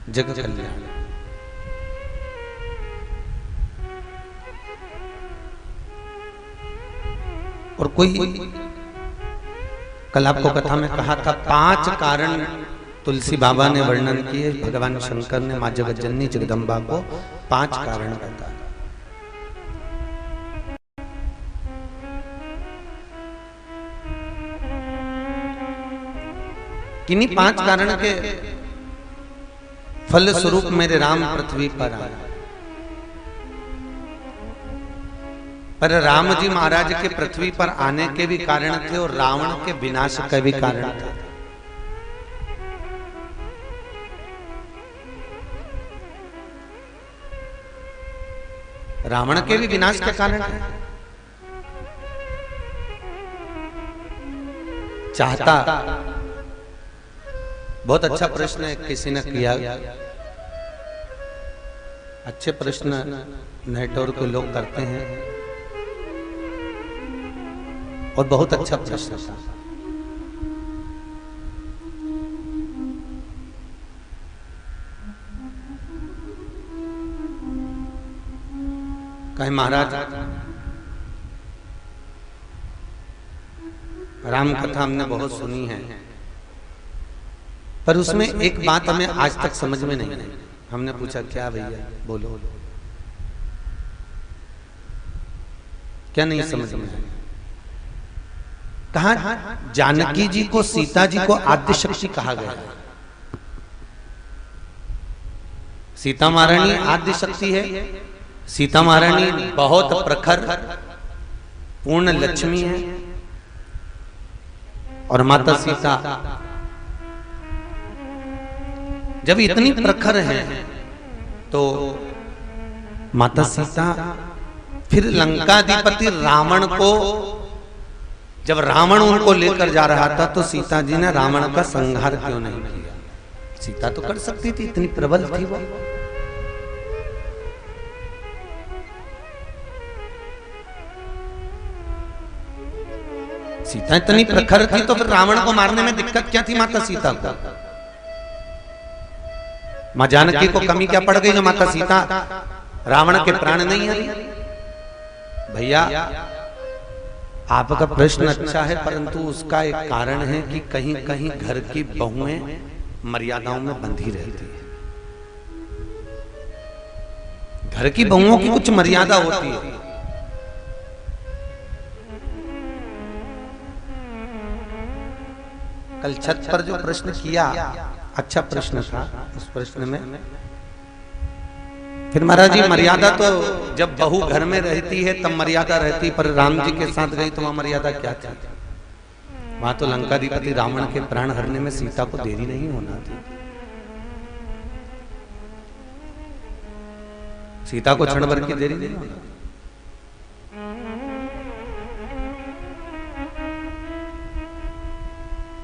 जग कल्याण। और कोई कल आपको कथा में कहा था 5 कारण तुलसी बाबा ने वर्णन किए, भगवान शंकर ने मां जगत जननी जगदम्बा को 5 कारण बताए। किन्हीं 5 कारण के फल स्वरूप मेरे राम पृथ्वी पर आए। पर राम जी महाराज के पृथ्वी पर आने के भी कारण थे और रावण के विनाश का भी कारण था। रावण के भी विनाश के कारण है। चाहता, बहुत अच्छा प्रश्न किसी ने किया। अच्छे प्रश्न नेटवर्क के लोग करते हैं और बहुत अच्छा प्रश्न था। कहे महाराज राम कथा हमने बहुत सुनी है, पर उसमें एक बात हमें आज तक समझ में नहीं आई। हमने पूछा क्या भैया बोलो, क्या नहीं समझ में आई? कहा जानकी जी को, सीता जी को आद्य शक्ति कहा गया। सीता महारानी आद्य शक्ति है। सीता महारानी बहुत प्रखर पूर्ण लक्ष्मी है और माता सीता जब इतनी प्रखर है तो माता सीता फिर लंकाधिपति रावण को, जब रावण उनको लेकर जा रहा था तो सीता जी ने रावण का संहार क्यों नहीं किया? सीता तो कर सकती थी, इतनी प्रबल थी वो। सीता इतनी प्रखर थी तो फिर रावण को मारने में दिक्कत क्या थी माता सीता को? मां जानकी को कमी क्या पड़ गई जो माता सीता रावण के प्राण नहीं हरी? भैया आपका प्रश्न अच्छा है, परंतु उसका एक कारण है कि कहीं कहीं घर की बहुएं मर्यादाओं में बंधी रहती है। घर की बहुओं की कुछ मर्यादा होती है। कल छत पर जो प्रश्न किया अच्छा प्रश्न था। उस प्रश्न में फिर महाराज जी मर्यादा तो जब बहू घर में रहती है तब मर्यादा रहती, पर राम जी के साथ गई तो वहां मर्यादा क्या थी? वहां तो लंकाधिपति रावण के प्राण हरने में सीता को देरी नहीं होना थी। सीता को क्षण भर की देरी नहीं होना।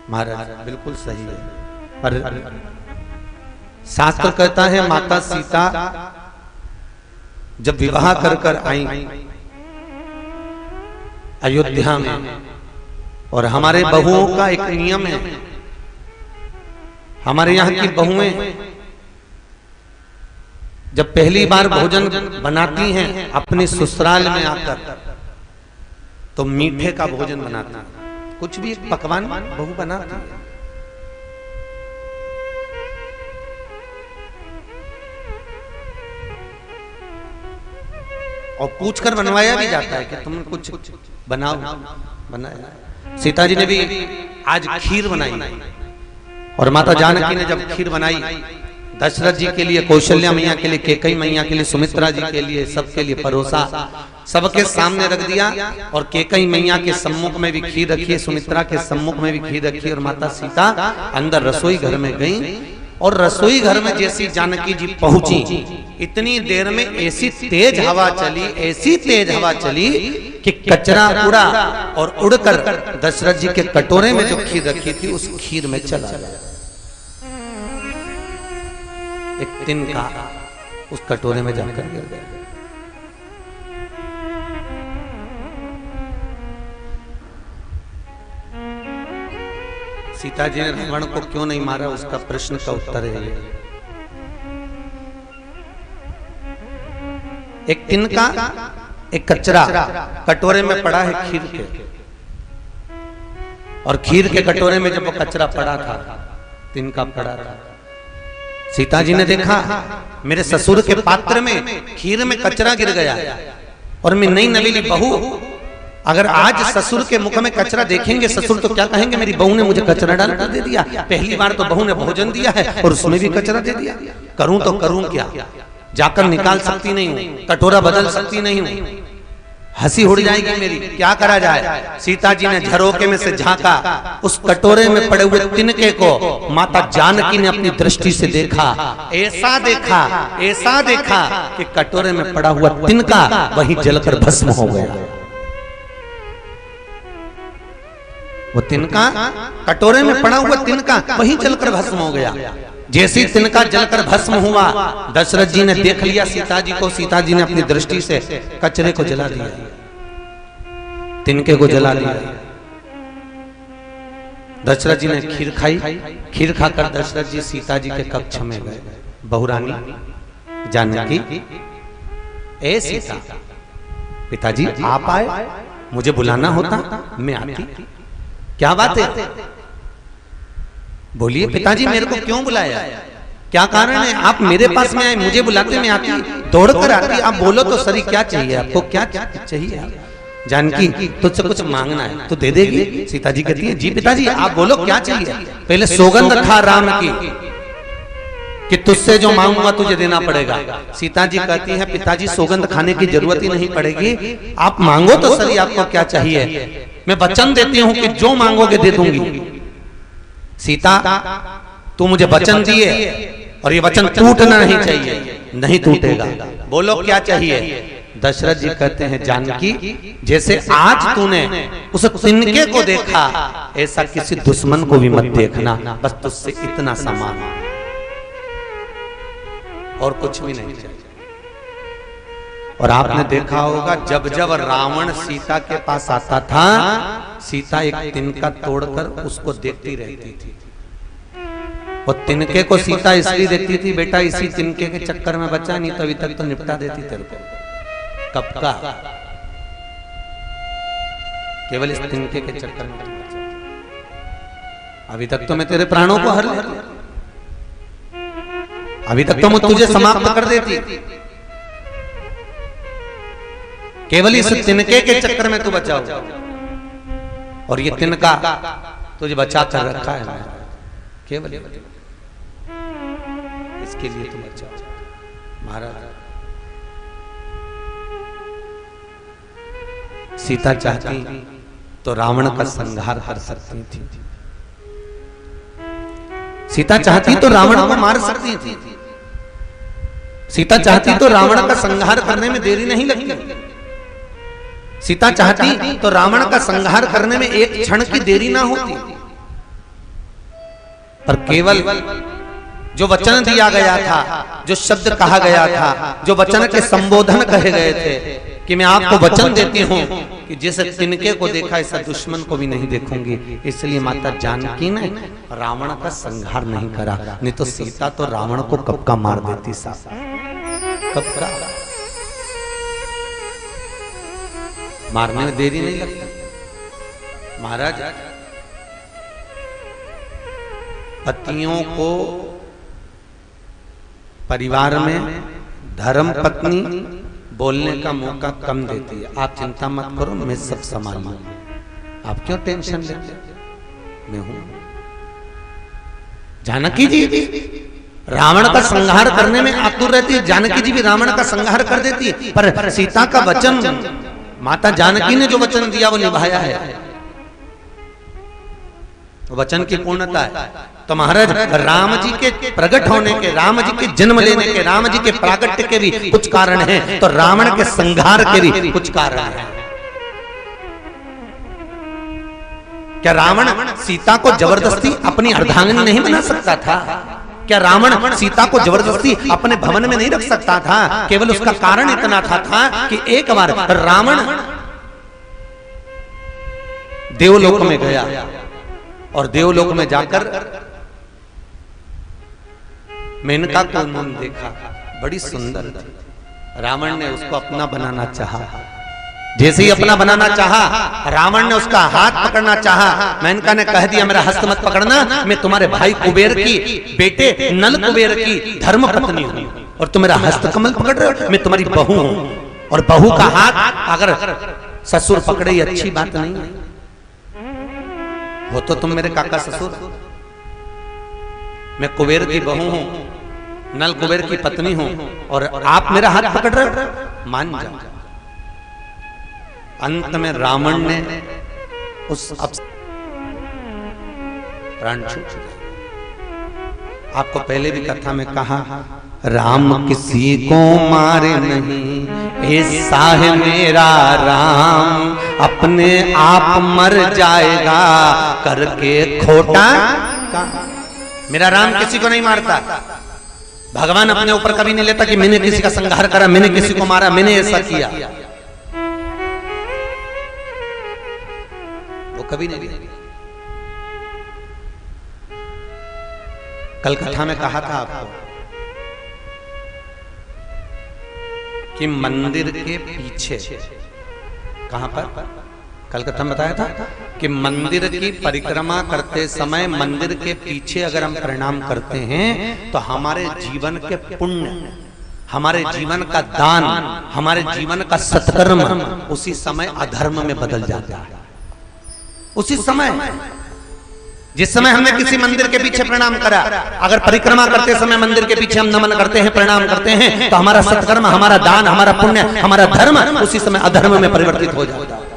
महाराज बिल्कुल सही है, पर शास्त्र कहता है माता सीता जब विवाह कर कर आई अयोध्या में, और हमारे बहुओं का एक नियम है, हमारे यहाँ की बहुएं जब पहली बार भोजन बनाती हैं अपने ससुराल में आकर तो मीठे का भोजन बनाती हैं। कुछ भी एक पकवान बहू बनाती है। और पूछकर बनवाया भी जाता है कि तुम कुछ बनाओ। बनाया सीता जी ने भी आज खीर बनाई, और माता जानकी ने जब खीर बनाई दशरथ जी के लिए, कौशल्या मैया के लिए, कैकेयी मैया के लिए, सुमित्रा जी के लिए, सबके लिए परोसा, सबके सामने रख दिया। और कैकेयी मैया के सम्मुख में भी खीर रखी है, सुमित्रा के सम्मुख में भी खीर रखी है। और माता सीता अंदर रसोई घर में गई, और रसोई घर में जैसी जानकी जी पहुंची इतनी देर में ऐसी तेज हवा चली, ऐसी तेज हवा चली कि कचरा उड़ा और उड़कर दशरथ जी के कटोरे में जो खीर रखी थी उस खीर में चला गया। एक तिनका उस कटोरे में जाकर गिर गया। सीता जी ने रावण को क्यों नहीं मारा, उसका प्रश्न का उत्तर है एक तिनका, एक कचरा कटोरे में पड़ा है खीर के, और खीर के कटोरे में जब वो कचरा पड़ा था, तिनका पड़ा था, सीता जी ने देखा मेरे ससुर के पात्र में खीर में कचरा गिर गया, और मैं नई नवीली बहू, अगर आज ससुर के मुख में कचरा देखेंगे ससुर तो क्या कहेंगे, मेरी बहू ने मुझे कचरा डाल कर दे दिया, पहली बार तो बहू ने भोजन दिया है और उसमें भी कचरा दे दिया, करूं तो करूं क्या, जाकर निकाल सकती नहीं हूं, कटोरा बदल सकती नहीं हूं, हंसी उड़ जाएगी मेरी, क्या करा जाए। सीता जी ने झरोके में से झांका, उस कटोरे में पड़े हुए तिनके को माता जानकी ने अपनी दृष्टि से देखा, ऐसा देखा कि कटोरे में पड़ा हुआ तिनका वहीं जलकर भस्म हो गया। वो तिनका, कटोरे में पड़ा हुआ तिनका वहीं जलकर भस्म हो गया। जैसे तिनका जलकर भस्म हुआ, दशरथ जी ने देख लिया सीता जी को, सीता जी ने अपनी दृष्टि से कचरे को जला दिया, तिनके को जला दिया। दशरथ जी ने खीर खाई, खीर खाकर दशरथ जी सीता जी के कक्ष में गए। बहुरानी जानकी, ए सीता, पिताजी आप आए, मुझे बुलाना होता मैं आती, क्या बात है, बोलिए पिताजी मेरे को क्यों बुलाया, क्या कारण है, आप मेरे पास में आए, मुझे बुलाते मैं आती, दौड़कर आती, आप बोलो तो सही क्या चाहिए आपको, क्या चाहिए। जानकी तुझसे कुछ मांगना है तो दे देगी। सीता जी कहती है जी पिताजी आप बोलो क्या चाहिए। पहले सौगंध खा राम की कि तुझसे जो मांगूंगा तुझे देना पड़ेगा। सीता जी कहती है पिताजी सौगंध खाने की जरूरत ही नहीं पड़ेगी, आप मांगो तो सही आपको क्या चाहिए, मैं वचन देती हूं कि जो मांगोगे दे दूंगी। सीता तू मुझे वचन दिए और ये वचन टूटना नहीं चाहिए, नहीं टूटेगा, बोलो क्या चाहिए। दशरथ जी कहते हैं जानकी जैसे आज तूने उस तिनके को देखा ऐसा किसी दुश्मन को भी मत देखना, बस तुझसे इतना सामान और कुछ भी नहीं चाहिए। और आपने देखा होगा जब जब रावण सीता के पास आता था, सीता एक तिनका तोड़कर उसको देखती रहती थी। और तिनके को सीता इसलिए देखती थी बेटा इसी तिनके के चक्कर में बचा, नहीं तो अभी तक तो निपटा देती तेरे को। कब का? केवल इस तिनके के चक्कर में बचा, अभी तक तो मैं तेरे प्राणों को हर लेती, अभी तक तो मैं तुझे समाप्त कर देती, केवल इस तिनके के चक्कर में तू बचा हो। और ये तिनका तुझे बचा कर रखा है केवल इसके लिए तुम बचा। महाराज सीता चाहती तो रावण का संहार कर सकती थी, सीता चाहती तो रावण को मार सकती थी, सीता चाहती तो रावण का संहार करने में देरी नहीं लगती, सीता चाहती तो रावण का संहार करने में एक क्षण की देरी ना होती। पर केवल जो वचन दिया गया था, जो शब्द कहा गया था, जो वचन के संबोधन कहे गए थे कि मैं आपको वचन देती हूं कि जिस तिनके को देखा ऐसा दुश्मन को भी नहीं देखूंगी, इसलिए माता जानकी ने रावण का संहार नहीं करा, नहीं तो सीता तो रावण को कब का मार देती साहब, कब का मारने में देरी नहीं लगती। महाराज पतियों को परिवार में धर्म पत्नी बोलने का मौका कम देती है। आप चिंता मत करो मैं सब संभाल लूंगी, आप क्यों टेंशन लेते, मैं हूं। जानकी जी रावण का संहार करने में आतुर रहती है, जानकी जी भी रावण का संहार कर देती है, पर सीता का वचन, माता जानकी ने जो वचन दिया वो निभाया है, वचन की पूर्णता है। तो महाराज राम जी के प्रकट होने के, राम जी के जन्म लेने के, राम जी के प्राकट्य के भी कुछ कारण हैं, तो रावण के संहार के भी कुछ कारण हैं। क्या रावण सीता को जबरदस्ती अपनी अर्धांगिनी नहीं बना सकता था? क्या रावण सीता को जबरदस्ती अपने भवन में नहीं रख सकता था? केवल उसका कारण इतना था कि एक बार रावण देवलोक में गया और देवलोक में जाकर मेनका को उन्होंने देखा, बड़ी सुंदर थी, रावण ने उसको अपना बनाना चाहा। जैसे ही अपना बनाना चाहा, रावण ने उसका हाथ पकड़ना चाहा। मेनका ने कह दिया मेरा हस्त मत पकड़ना, मैं तुम्हारे भाई कुबेर की बेटे नल कुबेर की धर्म पत्नी हूं और तुम मेरा हस्त कमल पकड़ रहे हो, मैं तुम्हारी बहू हूं। और बहू का हाथ अगर ससुर पकड़े ये अच्छी बात नहीं हो तो तुम मेरे काका ससुर, मैं कुबेर की बहू हूं, नल कुबेर की पत्नी हूं और आप मेरा हाथ पकड़ रहे हो, मान जाओ। अंत में रावण ने उस प्राण छूट। आपको पहले भी कथा में कहा, राम किसी को मारे नहीं, ऐसा है मेरा राम, अपने आप मर जाएगा करके खोटा का। मेरा राम किसी को नहीं मारता। भगवान अपने ऊपर कभी नहीं लेता कि मैंने किसी का संहार करा, मैंने किसी को मारा, मैंने ऐसा किया, वो कभी नहीं। कल कथा में कहा था आपको कि मंदिर के पीछे, कहां पर, कल कथा में बताया था कि मंदिर की परिक्रमा करते समय मंदिर के पीछे अगर हम प्रणाम करते हैं तो हमारे जीवन के पुण्य, हमारे जीवन का दान, हमारे जीवन का सत्कर्म उसी समय अधर्म में बदल जाता है। उसी समय जिस समय हमने किसी मंदिर के पीछे प्रणाम करा, अगर परिक्रमा करते समय मंदिर के पीछे हम नमन करते हैं, प्रणाम करते हैं, तो हमारा सत्कर्म, हमारा दान, हमारा पुण्य, हमारा धर्म उसी समय अधर्म में परिवर्तित हो जाता है।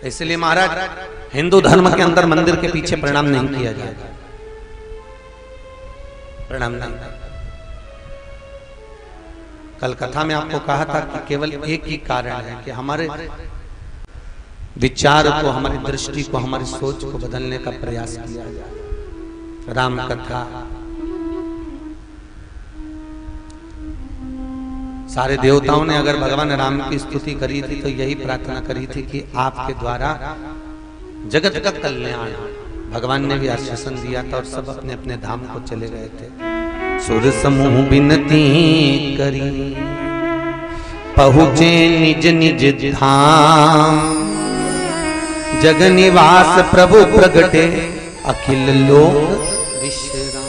इसलिए महाराज हिंदू धर्म के अंदर मंदिर के पीछे प्रणाम नहीं किया जाएगा, प्रणाम नहीं। कल कथा में आपको कहा था कि केवल एक ही कारण है कि हमारे विचार को, हमारी दृष्टि को, हमारी सोच को बदलने का प्रयास किया जाए। राम कथा सारे देवताओं ने अगर भगवान राम की स्तुति करी थी तो यही प्रार्थना करी थी कि आपके द्वारा जगत का कल्याण। भगवान ने भी आश्वासन दिया था और सब अपने अपने धाम को चले गए थे। सुर समूह बिनती करी पहुँचे निज निज धाम, जग निवास प्रभु प्रगटे अखिल लोक विश्राम।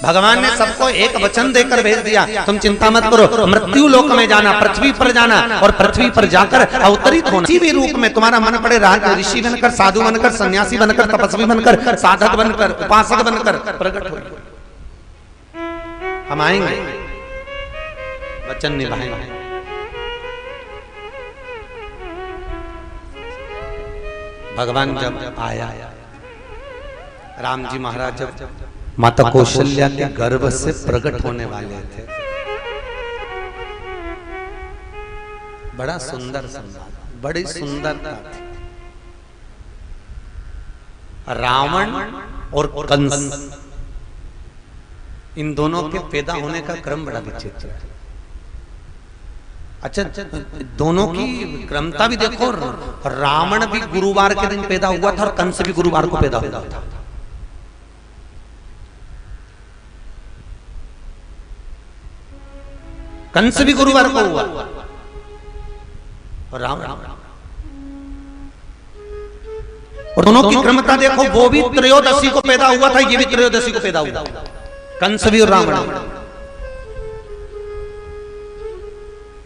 भगवान ने सबको एक वचन देकर भेज दिया, तुम चिंता मत करो, मृत्यु लोक में जाना, पृथ्वी पर जाना और पृथ्वी पर जाकर अवतरित होना। किसी भी रूप में तुम्हारा मन पड़े, राज ऋषि बनकर, साधु बनकर, सन्यासी बनकर, तपस्वी बनकर, साधक बनकर, उपासक बनकर प्रकट हो। हम आएंगे, वचन निभाएंगे। भगवान जब आया, राम जी महाराज जब माता कौशल्या के गर्भ से प्रकट होने वाले थे, बड़ा सुंदर संवाद, बड़ी सुंदरता थी। रावण और कंस, इन दोनों के पैदा होने का क्रम बड़ा विचित्र है। अच्छा, दोनों की क्रमता भी देखो, रावण भी गुरुवार के दिन पैदा हुआ था और कंस भी गुरुवार को पैदा हुआ था। कंस भी गुरुवार को हुआ और रावण, और दोनों की क्रमता देखो, वो भी त्रयोदशी को पैदा हुआ था, ये भी त्रयोदशी को पैदा हुआ, कंस भी और रावण।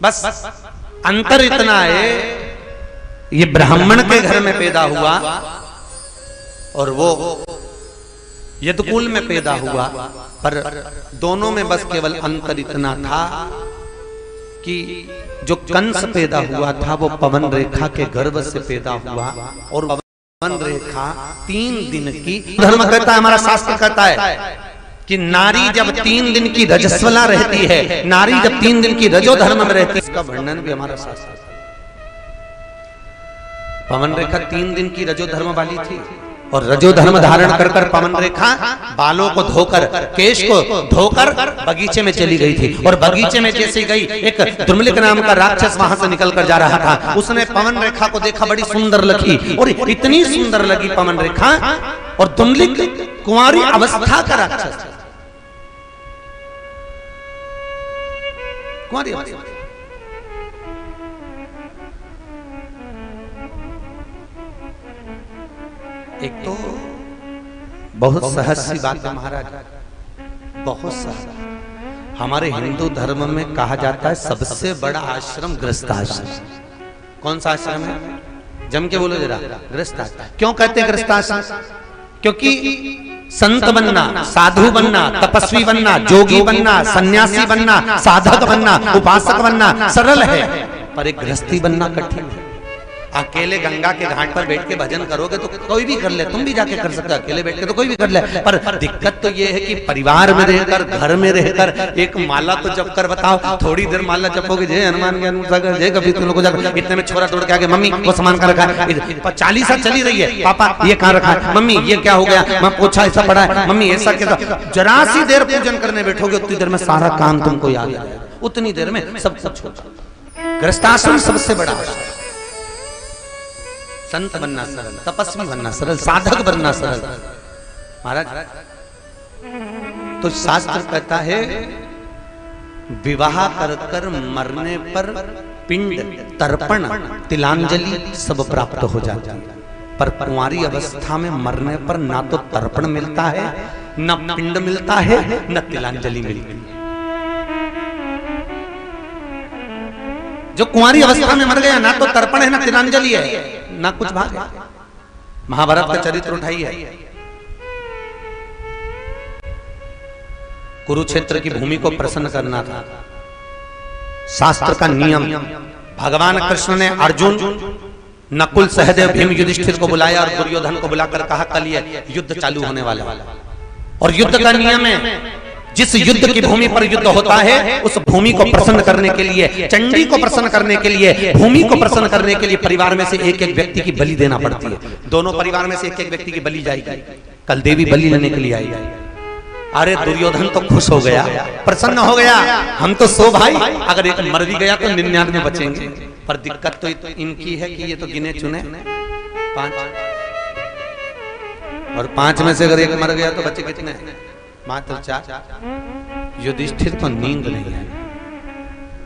बस अंतर इतना है, ये ब्राह्मण के घर में पैदा हुआ और वो यदुकुल में पैदा हुआ, पर दोनों में बस केवल अंतर इतना था कि जो कंस पैदा हुआ था वो पवन रेखा के गर्भ से पैदा हुआ, और पवन रेखा 3 दिन की, धर्म कहता है, हमारा शास्त्र कहता है कि नारी जब 3 दिन की रजस्वला रहती है, नारी जब 3 दिन की रजो धर्म में रहती है, इसका वर्णन भी हमारा शास्त्र है। पवन रेखा 3 दिन की रजो धर्म वाली थी और रजो धर्म धारण कर कर पवन रेखा बालों को धोकर, केश को धोकर बगीचे में चली गई थी। और बगीचे में जैसे गई, एक दुर्मिलिक नाम का राक्षस वहां से निकल कर जा रहा था, उसने पवन रेखा को देखा, बड़ी सुंदर लगी, और इतनी सुंदर लगी पवन रेखा, और दुर्मिलिक कुंवारी अवस्था का राक्षस, कुंवारी अवस्था। एक तो बहुत सहज सी बात है महाराज, बहुत सहज। हमारे हिंदू धर्म में कहा जाता है सबसे बड़ा आश्रम गृहस्थ आश्रम। कौन सा आश्रम है? जम के बोलो जरा। गृहस्थ आश्रम। क्यों कहते हैं गृहस्थ आश्रम? क्योंकि संत बनना, साधु बनना, तपस्वी बनना, जोगी बनना, सन्यासी बनना, साधक बनना, उपासक बनना सरल है, पर एक गृहस्थी बनना कठिन है। अकेले गंगा के घाट पर बैठ के भजन करोगे तो कोई भी कर ले, तुम भी जाके कर सकते हो, अकेले बैठ के तो कोई भी कर ले। पर दिक्कत तो ये है कि परिवार में रहकर, घर में रहकर एक माला तो जप कर बताओ। थोड़ी देर माला जपोगे, जय हनुमान ज्ञान सागर, जय कबीर, तुम लोग इतने में छोरा दौड़ के आगे, मम्मी वो सामान का रखा है, 40 साल चली रही है, पापा ये कहाँ रखा है, मम्मी ये क्या हो गया, मैं पोछा ऐसा पड़ा है, मम्मी ऐसा कैसा। जरा सी देर पूजन करने बैठोगे उतनी देर में सारा काम तुमको याद आ जाएगा, उतनी देर में सब कुछ होगा। गृहस्थाश्रम सबसे बड़ा आश्रम। संत बनना सरल, तपस्वी बनना सरल, साधक बनना सरल। महाराज तो शास्त्र कहता है विवाह कर कर मरने पर पिंड, तर्पण, तिलांजलि सब प्राप्त हो जाता है, पर कुंवारी अवस्था में मरने पर ना तो तर्पण मिलता है, न पिंड मिलता है, न तिलांजलि मिलती है। जो कुंवारी अवस्था में मर गया ना तो तर्पण है, ना तिलांजलि है, ना कुछ भाग है। महाभारत का चरित्र उठाइए, कुरुक्षेत्र की भूमि को प्रसन्न करना था, शास्त्र का नियम। भगवान कृष्ण ने अर्जुन, नकुल, सहदेव, भीम, युधिष्ठिर को बुलाया और दुर्योधन को बुलाकर कहा कल ये युद्ध चालू होने वाला है, और युद्ध का नियम है जिस युद्ध की भूमि पर युद्ध होता है उस भूमि को प्रसन्न करने के लिए, चंडी को प्रसन्न करने के लिए, भूमि को प्रसन्न करने के लिए परिवार में से एक एक व्यक्ति की बलि देना पड़ती है। दोनों परिवार में से एक एक व्यक्ति की बलि जाएगी। कल देवी बलि लेने के लिए आई। अरे दुर्योधन तो खुश हो गया, प्रसन्न हो गया, हम तो 100 भाई, अगर एक मर भी गया तो 99 बचेंगे। पर दिक्कत तो इनकी है कि ये तो गिने चुने 5, और 5 में से अगर एक मर गया तो बचे कितने? मात्र 4। युधिष्ठिर को नींद नहीं है।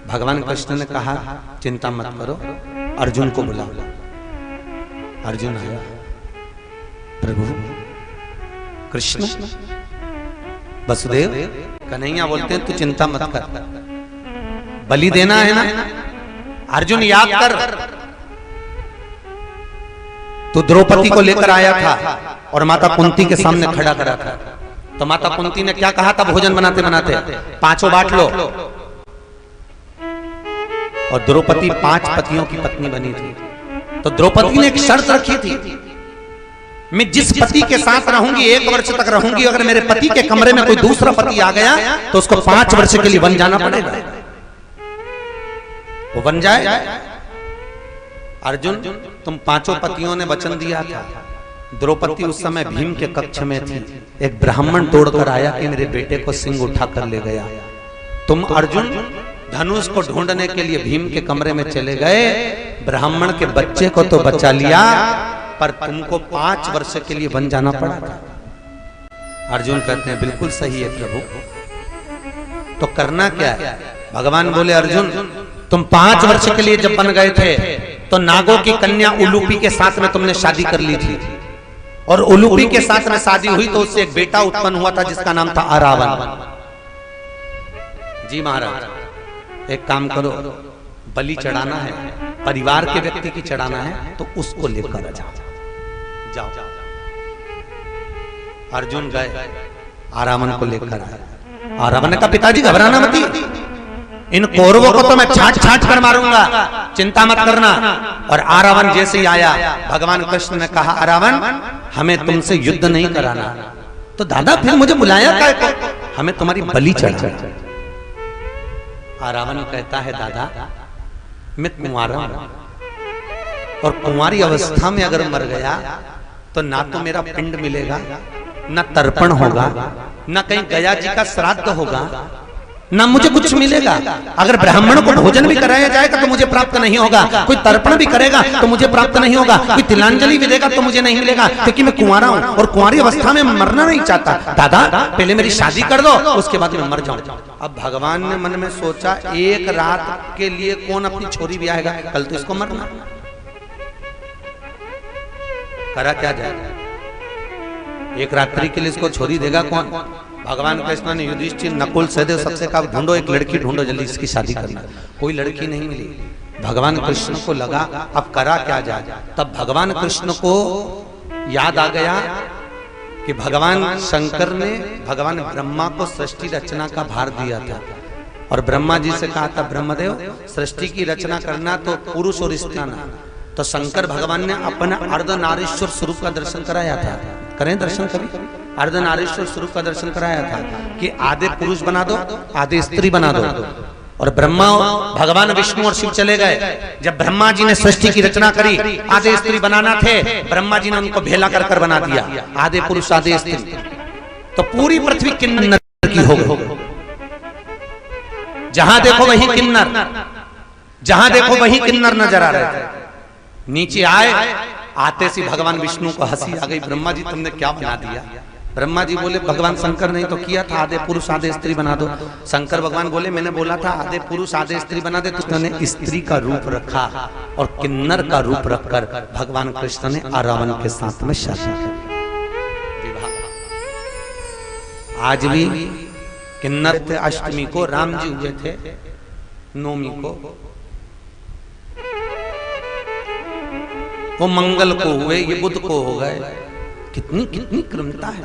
भगवान कृष्ण ने कहा चिंता मत करो, अर्जुन को बुलाओ। अर्जुन आया, प्रभु कृष्ण, वसुदेव, कन्हैया बोलते हैं तू चिंता मत कर, बलि देना है ना। अर्जुन याद कर, तू द्रौपदी को लेकर आया था और माता कुंती के सामने खड़ा करा था, तो माता कुंती ने क्या कहा था भोजन बनाते बनाते? 5 बांट लो। और द्रौपदी 5 पतियों की पत्नी बनी थी, तो द्रौपदी ने एक शर्त रखी थी, मैं जिस पति के साथ रहूंगी 1 वर्ष तक रहूंगी, अगर मेरे पति के कमरे में कोई दूसरा पति आ गया तो उसको 5 वर्ष के लिए वन जाना पड़ेगा। वो वन जाए। अर्जुन, तुम 5 पतियों ने वचन दिया था। द्रौपदी उस समय भीम के कक्ष में थी, एक ब्राह्मण तोड़कर आया कि मेरे बेटे को सिंह उठा कर ले गया। तुम अर्जुन धनुष को ढूंढने के लिए भीम के कमरे में चले गए, ब्राह्मण के बच्चे को तो बचा लिया, पर तुमको 5 वर्ष के लिए वन जाना पड़ा था। अर्जुन कहते हैं बिल्कुल सही है प्रभु, तो करना क्या है? भगवान बोले अर्जुन, तुम 5 वर्ष के लिए जब बन गए थे तो नागों की कन्या उलूपी के साथ में तुमने शादी कर ली थी, और उलूपी के साथ में शादी हुई तो उससे एक बेटा उत्पन्न हुआ था जिसका नाम था अरावन। जी महाराज, एक काम करो, बलि चढ़ाना है, परिवार के व्यक्ति की चढ़ाना है तो उसको लेकर जाओ। अर्जुन गए, आरावन को लेकर आए। आरावन ने कहा पिताजी घबराना मत, इन कौरवों को तो मैं छांट छांट कर मारूंगा, चिंता मत करना। और आरावन जैसे ही आया, भगवान कृष्ण ने कहा आरावन, हमें तुमसे युद्ध नहीं कराना। तो दादा फिर मुझे बुलाया क्या को? हमें तुम्हारी बलि चढ़ाना। आरावन कहता है दादा मैं कुंवारा हूं, और कुंवारी अवस्था में अगर मर गया तो ना तो मेरा पिंड मिलेगा, ना तर्पण होगा, ना कहीं गया जी का श्राद्ध होगा, ना मुझे कुछ मिलेगा। अगर ब्राह्मण को भोजन भी कराया जाएगा तो मुझे प्राप्त नहीं होगा, कोई तर्पण भी करेगा तो मुझे प्राप्त नहीं होगा, कोई तिलांजलि भी देगा तो मुझे नहीं मिलेगा, क्योंकि मैं कुंवारा हूं और कुंवारी अवस्था में मरना नहीं चाहता। दादा पहले मेरी शादी कर दो, उसके बाद मैं मर जाऊं। अब भगवान ने मन में सोचा एक रात के लिए कौन अपनी छोरी ब्याहेगा, कल तो इसको मरना। करा क्या जाए, एक रात्रि के लिए इसको छोरी देगा कौन। भगवान कृष्ण ने युधिष्ठिर, नकुल, सहदेव सबसे कहा ढूंढो एक लड़की ढूंढो, जल्दी इसकी शादी करना। कोई लड़की नहीं मिली। भगवान कृष्ण को लगा अब करा क्या जाए। तब भगवान कृष्ण को याद आ गया कि भगवान शंकर ने भगवान ब्रह्मा को सृष्टि रचना का भार दिया था और ब्रह्मा जी से कहा था, ब्रह्मदेव सृष्टि की रचना करना तो पुरुष और स्त्री ना। तो शंकर भगवान ने अपना अर्धनारीश्वर स्वरूप का दर्शन कराया था। करें दर्शन कभी, अर्धनारीश्वर स्वरूप का दर्शन कराया था कि आधे पुरुष बना दो आधे स्त्री बना दो। और ब्रह्मा भगवान विष्णु और शिव चले गए। जब ब्रह्मा जी ने सृष्टि की रचना करी, आधे स्त्री बनाना थे, ब्रह्मा जी ने उनको भेला कर बना दिया, आधे पुरुष आधे स्त्री। तो पूरी पृथ्वी किन्नर की हो गई। जहां देखो वहीं किन्नर, जहां देखो वहीं किन्नर नजर आ रहे थे। नीचे आए, आते सी भगवान विष्णु को हंसी आ गई, ब्रह्मा जी तुमने क्या बना दिया। ब्रह्मा जी बोले, भगवान शंकर ने तो किया था आधे पुरुष आधे स्त्री बना दो। शंकर भगवान बोले, मैंने बोला था आधे पुरुष आधे स्त्री बना दे, तो उसने स्त्री का रूप रखा और किन्नर का रूप रखकर भगवान कृष्ण ने रावण के साथ में शादी की, विवाह। आज भी किन्नर थे, अष्टमी को राम जी हुए थे, नवमी को वो मंगल को हुए, ये बुध को हो गए। कितनी कितनी क्रमता है।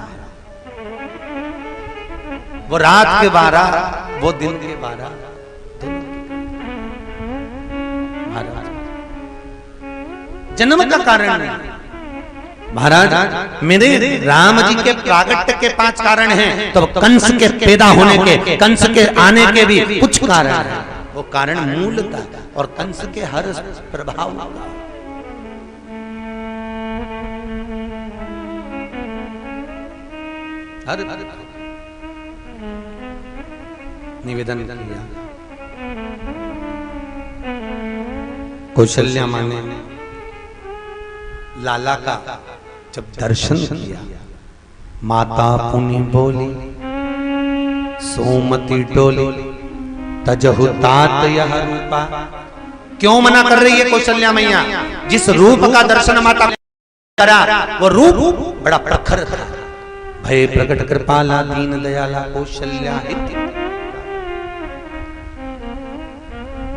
वो रात के 12, वो दिन के 12। महाराज जन्म का कारण नहीं। महाराज मेरे राम जी के प्रागट्य के 5 कारण हैं, तो कंस के पैदा होने के, कंस के आने के भी कुछ कारण हैं। वो कारण मूल का और कंस के हर प्रभाव का। हर निवेदन किया। कौशल्या माँ ने लाला का जब दर्शन किया, माता पुनि बोली सोमती डोली तजहु तात यह रूपा। क्यों मना कर रही है कौशल्या मैया। जिस रूप का दर्शन माता करा वो रूप बड़ा प्रखर था। भय प्रकट कृपाला दीन दयाला कौशल्या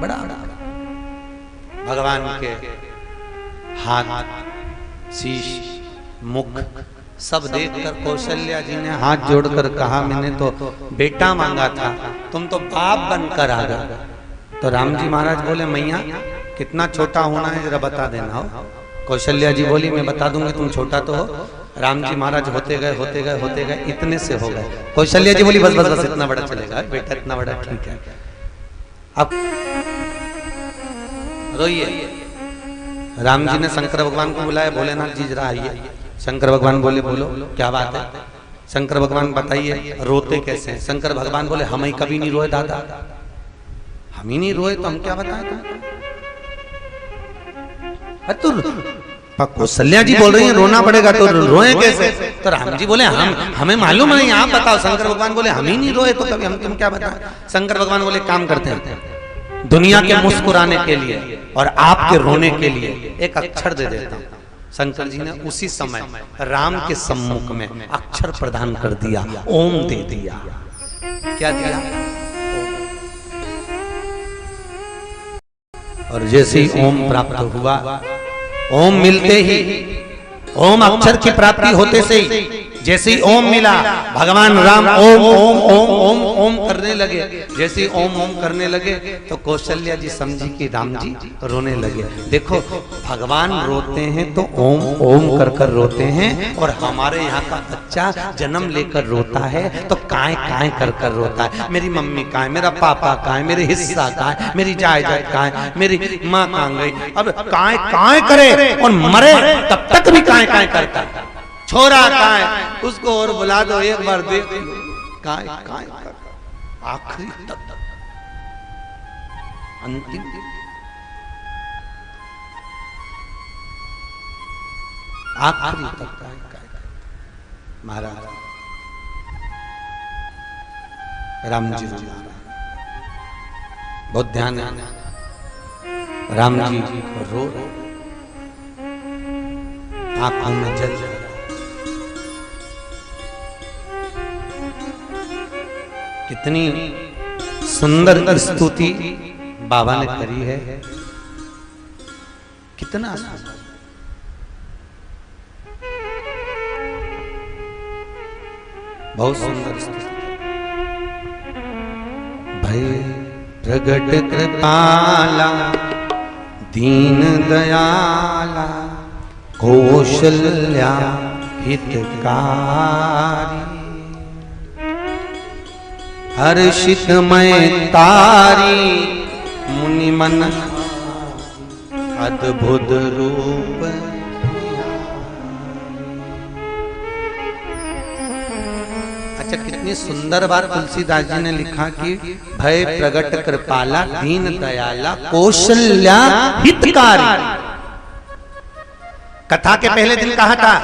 बड़ा भगवान के हाथ, शीश, मुख सब देखकर कौशल्या जी ने हाथ जोड़कर कहा, मैंने तो बेटा मांगा था, तुम तो बाप बनकर आ गए। तो राम जी महाराज बोले, मैया कितना छोटा होना है जरा बता देना हो। कौशल्या जी बोली, मैं बता दूंगी, तुम छोटा तो हो। राम जी महाराज होते गए होते गए होते गए, इतने से हो गए। कौशल्या जी बोली, बस बस बस इतना बड़ा चलेगा बेटा, इतना बड़ा ठीक है। अब रोइए। राम जी ने शंकर भगवान को बुलाया, भोलेनाथ जी जरा आइए। शंकर भगवान बोले, बोलो क्या बात है। शंकर भगवान बताइए रोते कैसे हैं। शंकर भगवान बोले, हम ही कभी नहीं रोए दादा, हम ही नहीं रोए तो हम क्या बताए। कौशल्या जी बोल रही हैं रोना पड़ेगा तो रोए कैसे। तो राम जी बोले, हमें मालूम नहीं, आप बताओ। शंकर भगवान बोले, हम ही नहीं रोए तो कभी हम तुम क्या बताएं। शंकर भगवान बोले, काम करते हैं, दुनिया के मुस्कुराने के लिए और आपके रोने के लिए एक अक्षर दे देता हूं। शंकर जी ने उसी समय राम के सम्मुख में अक्षर प्रदान कर दिया, ओम दे दिया। क्या दिया। और जैसे ही ओम प्राप्त हुआ, ओम मिलते ही, ओम अक्षर की प्राप्ति होते से ही, जैसे ही ओम मिला, भगवान राम ओम ओम ओम ओम ओम करने लगे। जैसे ही ओम ओम करने लगे तो कौशल्या जी समझी कि राम जी रोने लगे। देखो भगवान रोते हैं तो ओम ओम कर कर रोते हैं, और हमारे यहाँ का बच्चा जन्म लेकर रोता है तो काय काय कर कर रोता है। मेरी मम्मी कहाँ है, मेरा पापा कहाँ है, मेरे हिस्सा कहाँ है, मेरी जायदाद कहाँ है, मेरी माँ कहाँ गई। अब काय काय करे और मरे तब तक भी काय काय करता है। छोरा कहाँ है, उसको और बुला दो, एक बार देख लो, काय काय कर आखिरी तक, अंतिम आखिरी तक काय काय। महाराज राम जी बहुत ध्यान है। राम जी रो आंखों में जल जा रहा। कितनी सुंदर स्तुति बाबा ने करी है, कितना बहुत सुंदर स्तुति। भय प्रगट कृपाला दीन दयाला कौशल्या हितकारी हर्षित मैं तारी मुनि मन अद्भुत रूप। अच्छा कितनी सुंदर बात तुलसीदास जी ने लिखा कि भय प्रगट कृपाला दीन दयाला कौशल्या हितकारी। कथा के पहले दिन कहा था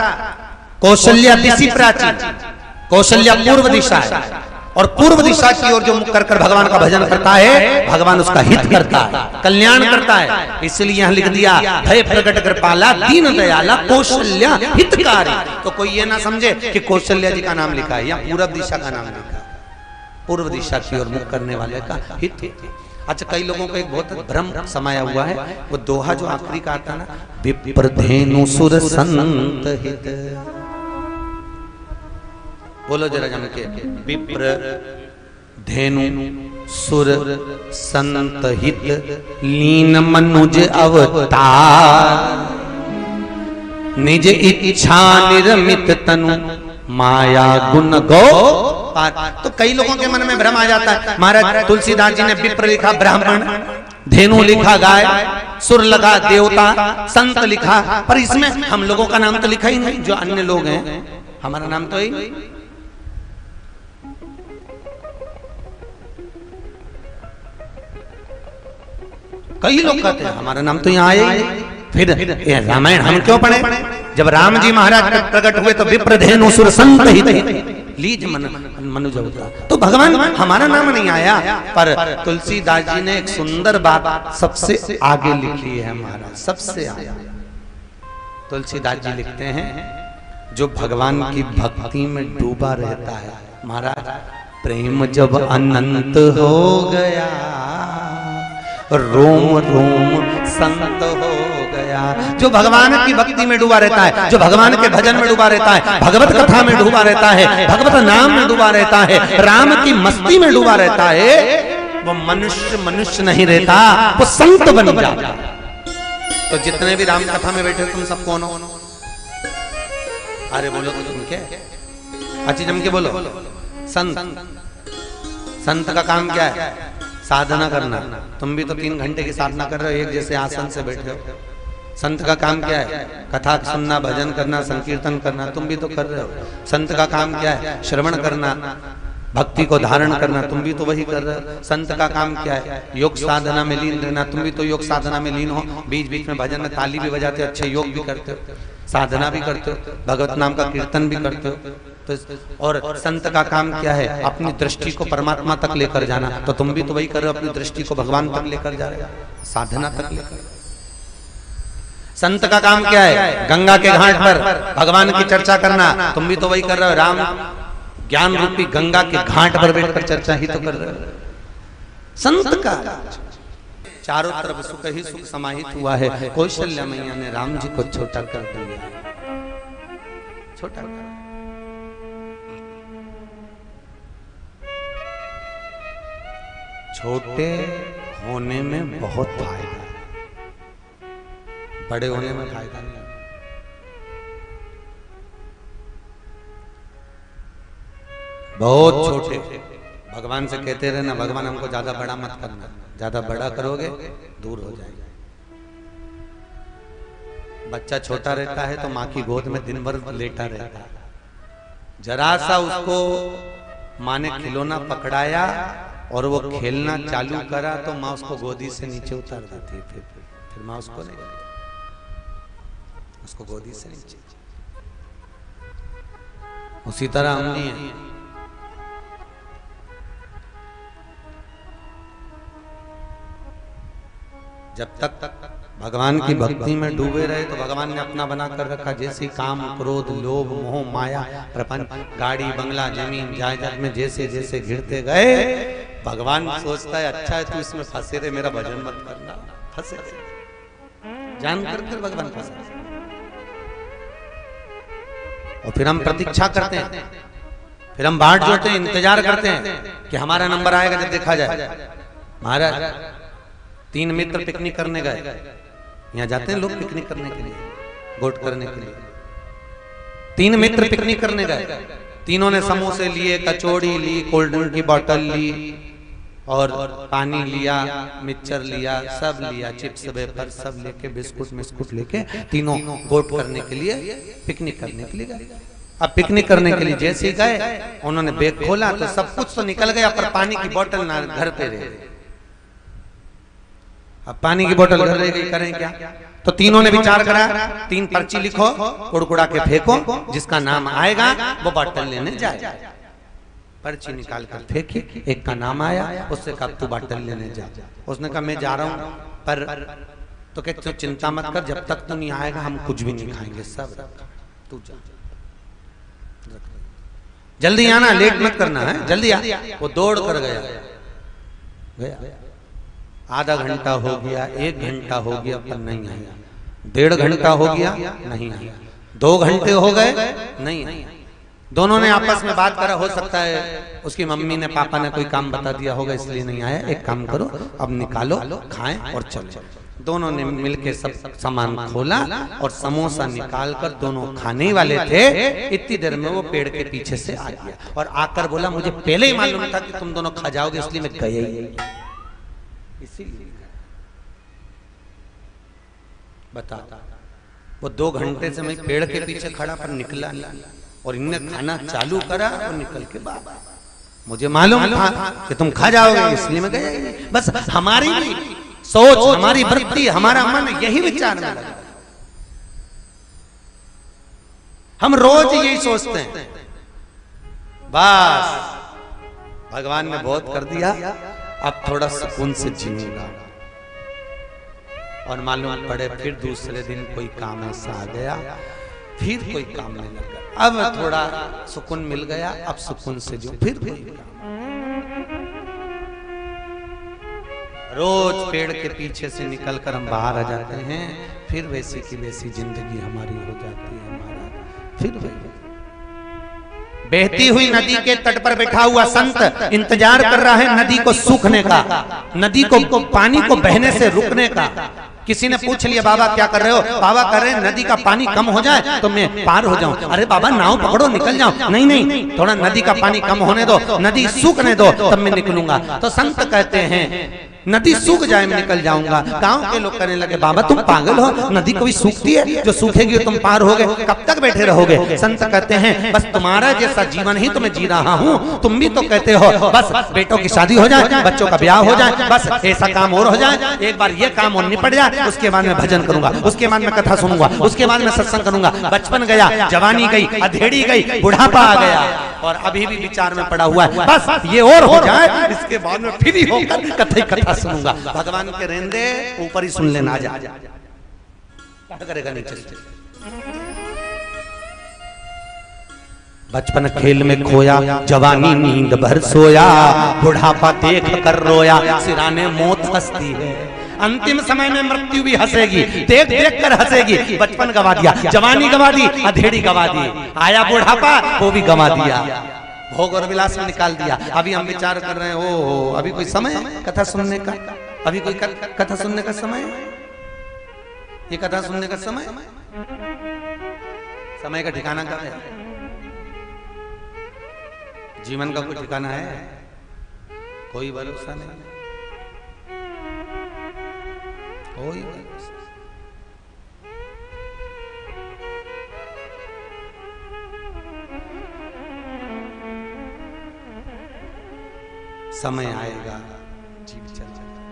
कौशल्या दिशि प्राचीन, कौशल्या पूर्व दिशा है और पूर्व दिशा की ओर जो मुख कर भगवान का भजन करता है भगवान उसका हित करता है, कल्याण करता है। इसलिए यहां लिख दिया भय प्रगट कृपाला दीन दयाला कौशल्या हितकारी। तो कोई ये ना समझे कि कौशल्या जी का नाम लिखा है या पूर्व दिशा का नाम लिखा है, पूर्व दिशा की ओर मुख करने वाले का हित। अच्छा कई लोगों को एक बहुत भ्रम समाया हुआ है, वो दोहा जो आखिरी का आता ना विप्र धेनु सुर संत हित। बोलो जरा जम के विप्र धेनु सुर संत हित लीन मनुज अवतार निज इच्छा निर्मित तनु माया गुण गो। तो कई लोगों के मन में भ्रम आ जाता है, महाराज तुलसीदास जी ने विप्र लिखा ब्राह्मण, धेनु लिखा गाय, सुर लगा देवता, संत लिखा, पर इसमें हम लोगों का नाम तो लिखा ही नहीं। जो अन्य लोग हैं हमारा नाम तो ही नहीं। कई लोग कहते हैं हमारा नाम तो यहाँ आया ही। फिर रामायण हम क्यों पढ़े? जब राम जी महाराज प्रकट हुए तो विप्र धेनु सुर संत हित लीज मनुज अवतार। तो भगवान हमारा नाम नहीं आया, पर तुलसीदास जी ने एक सुंदर बात सबसे आगे लिखी है महाराज, सबसे आगे। तुलसीदास जी लिखते हैं जो भगवान की भक्ति में डूबा रहता है महाराज, प्रेम जब अनंत हो गया रोम रोम संत हो गया। जो भगवान की भक्ति में डूबा रहता है, जो भगवान के भजन में डूबा रहता है, भगवत कथा में डूबा रहता है, भगवत नाम में डूबा रहता है, राम की मस्ती में डूबा रहता है, वो मनुष्य मनुष्य नहीं रहता, वो संत बन जाता। तो जितने भी राम कथा में बैठे तुम सब कौन हो? अरे बोलो तो तुम क्या? अच्छी जम के बोलो। संत। संत का काम क्या है? साधना करना। तुम भी तो 3 घंटे की साधना कर रहे हो, एक जैसे आसन से बैठे हो। संत का काम क्या है? कथा सुनना, भजन करना, संकीर्तन करना, तुम भी तो कर रहे हो। संत का काम क्या है? श्रवण करना, भक्ति को धारण करना, तुम भी तो वही कर रहे हो। संत का काम क्या है? योग साधना में लीन रहना, तुम भी तो योग साधना में लीन हो। बीच बीच में भजन में ताली भी बजाते हो, अच्छे योग भी करते हो, साधना भी करते हो, भगवत नाम का कीर्तन भी करते हो। तो और संत का काम क्या है? अपनी दृष्टि को परमात्मा तक लेकर जाना। तो तुम भी तो वही कर रहे हो, अपनी दृष्टि को भगवान तक लेकर जा रहे हो, साधना तक लेकर। संत का काम क्या है? गंगा के घाट पर भगवान की चर्चा करना, तुम भी तो वही कर रहे हो। राम ज्ञान रूपी गंगा के घाट पर बैठकर चर्चा ही तो कर रहे हो। संत का चारों तरफ सुख ही सुख समाहित हुआ है। कौशल्या मैया ने राम जी को छोटा कर दिया, छोटा कर। छोटे होने में बहुत फायदा है, बड़े होने में फायदा नहीं। बहुत छोटे भगवान से कहते रहना, भगवान हमको ज्यादा बड़ा मत करना, ज्यादा बड़ा करोगे दूर हो जाएगा। बच्चा छोटा रहता है तो माँ की गोद में दिन भर लेटा रहता है। जरा सा उसको माँ ने खिलौना पकड़ाया और वो खेलना चालू करा तो माँ उसको गोदी से नीचे उतार देती है। फिर माँ उसको नहीं, उसको गोदी से नीचे। उसी तरह हम नहीं है। जब तक भगवान की भक्ति में डूबे रहे तो भगवान ने अपना बना कर रखा। जैसे काम, क्रोध, लोभ, मोह, माया, प्रपंच, गाड़ी, बंगला, जमीन, जायदाद में जैसे जैसे घिरते गए, भगवान सोचता है अच्छा है तू इसमें फंसे रहे, मेरा भजन मत करना। फंसे जान कर भगवान फंसे। और फिर हम प्रतीक्षा करते हैं, फिर हम बाट जोड़ते हैं, इंतजार करते हैं कि हमारा नंबर आएगा जब देखा जाए। महाराज 3 मित्र पिकनिक करने गए, यहाँ जाते हैं लोग पिकनिक करने के लिए, गोट करने के लिए। 3 मित्र पिकनिक करने गए, तीनों ने समोसे लिए, कचौड़ी ली, कोल्ड ड्रिंक की बोतल ली और पानी लिया, मिक्सचर लिया, सब लिया, चिप्स वेफर सब लेके, बिस्कुट लेके तीनों गोट करने के लिए, पिकनिक करने के लिए गए। अब पिकनिक करने के लिए जैसे गए, उन्होंने बैग खोला तो सब कुछ तो निकल गया, पर पानी की बोतल ना घर पे रह गई। अब पानी की बोतल घर रह गई, करें क्या? तो तीनों ने विचार करा, 3 पर्ची लिखो, कुड़कुड़ा के फेंको, जिसका नाम आएगा वो बोतल लेने जाए। पर्ची निकाल कर फेंकी, एक का नाम आया, उससे कहा तू बोतल लेने जा। उसने कहा मैं जा रहा हूं, पर तो कहते तो चिंता मत कर, जब तक तू नहीं आएगा हम कुछ भी नहीं खाएंगे, सब तू जा, जल्दी आना, लेट मत करना है, जल्दी आ। वो दौड़ कर गया। आधा घंटा हो गया, 1 घंटा हो गया, पर नहीं आया। 1.5 घंटा हो गया, नहीं आया। 2 घंटे हो गए, नहीं आया। दोनों ने आपस में बात करा, हो सकता है उसकी मम्मी ने, पापा ने कोई काम बता दिया होगा इसलिए नहीं आया। एक काम करो, अब निकालो, खाएं और चलो। दोनों ने मिलके सब सामान खोला और समोसा निकालकर, दोनों खाने वाले थे, इतनी देर में वो पेड़ के पीछे से आ गया और आकर बोला मुझे पहले ही मालूम था कि तुम दोनों खा जाओगे, इसलिए मैं गया ही नहीं। इसीलिए बता, वो 2 घंटे से मैं पेड़ के पीछे खड़ा, पर निकला नहीं। और इनने खाना चालू करा और निकल के बाद मुझे मालूम था कि तुम खा जाओगे, इसलिए मैं गया ही नहीं। बस हमारी सोच, हमारी वृत्ति, हमारा मन यही विचार में लगा। हम रोज यही सोचते हैं, बस भगवान ने बहुत कर दिया, अब थोड़ा सुकून से जीऊंगा। और मालूम पड़े फिर दूसरे दिन कोई काम ऐसा आ गया, फिर कोई काम नहीं लगा, अब थोड़ा सुकून मिल गया, अब सुकून से जो फिर कोई काम। रोज पेड़ के पीछे से निकलकर हम बाहर आ जाते हैं, फिर वैसी की वैसी जिंदगी हमारी हो जाती है। हमारा फिर वही बहती हुई नदी के तट पर बैठा हुआ संत इंतजार कर रहा है नदी को सूखने का, नदी को पानी को बहने से रुकने का। किसी ने पूछ लिया बाबा क्या कर रहे हो? बाबा कर रहे हैं नदी का पानी कम हो जाए तो मैं पार हो जाऊं। अरे बाबा नाव पकड़ो निकल जाओ। नहीं नहीं, थोड़ा नदी का पानी कम होने दो, नदी सूखने दो, तब मैं निकलूंगा। तो संत कहते हैं नदी सूख जाए मैं निकल जाऊंगा। गांव के लोग कहने लगे बाबा तुम पागल हो, नदी कभी सूखती है? जो सूखेगी तुम पार होगे, कब तक बैठे रहोगे? संत कहते हैं बस तुम्हारा जैसा जीवन ही तो मैं जी रहा हूँ। तुम भी तो कहते हो बस बेटों की शादी हो जाए, बच्चों का ब्याह हो जाए, बस ऐसा काम और हो जाए, एक बार ये काम और निपट जाए, उसके बाद मैं भजन करूंगा, उसके बाद मैं कथा सुनूंगा, उसके बाद मैं सत्संग करूंगा। बचपन गया, जवानी गई, अधेड़ी गई, बुढ़ापा आ गया और अभी भी विचार में पड़ा हुआ है बस ये और हो जाए, इसके बाद में फ्री होकर कथा सुनूंगा। भगवान के रेंदे ऊपर ही सुन लेना, जा क्या करेगा नीचे से। बचपन खेल में खोया, जवानी नींद भर सोया, बुढ़ापा देख कर रोया, सिराने मौत हंसती है। अंतिम समय में मृत्यु भी हंसेगी, देख देख कर हंसेगी। बचपन गवा दिया, जवानी गवा दी, अधेड़ी गवा दी, आया बुढ़ापा वो भी गवा दिया, भोग और विलास में निकाल दिया। अभी हम विचार कर रहे हैं ओ अभी कोई समय है कथा सुनने का? अभी कोई कथा सुनने का समय है? ये कथा सुनने का समय? समय का ठिकाना कब है? जीवन का कोई ठिकाना है? कोई भरोसा नहीं, कोई भरोसा। समय आएगा, जीव चल जाएगा।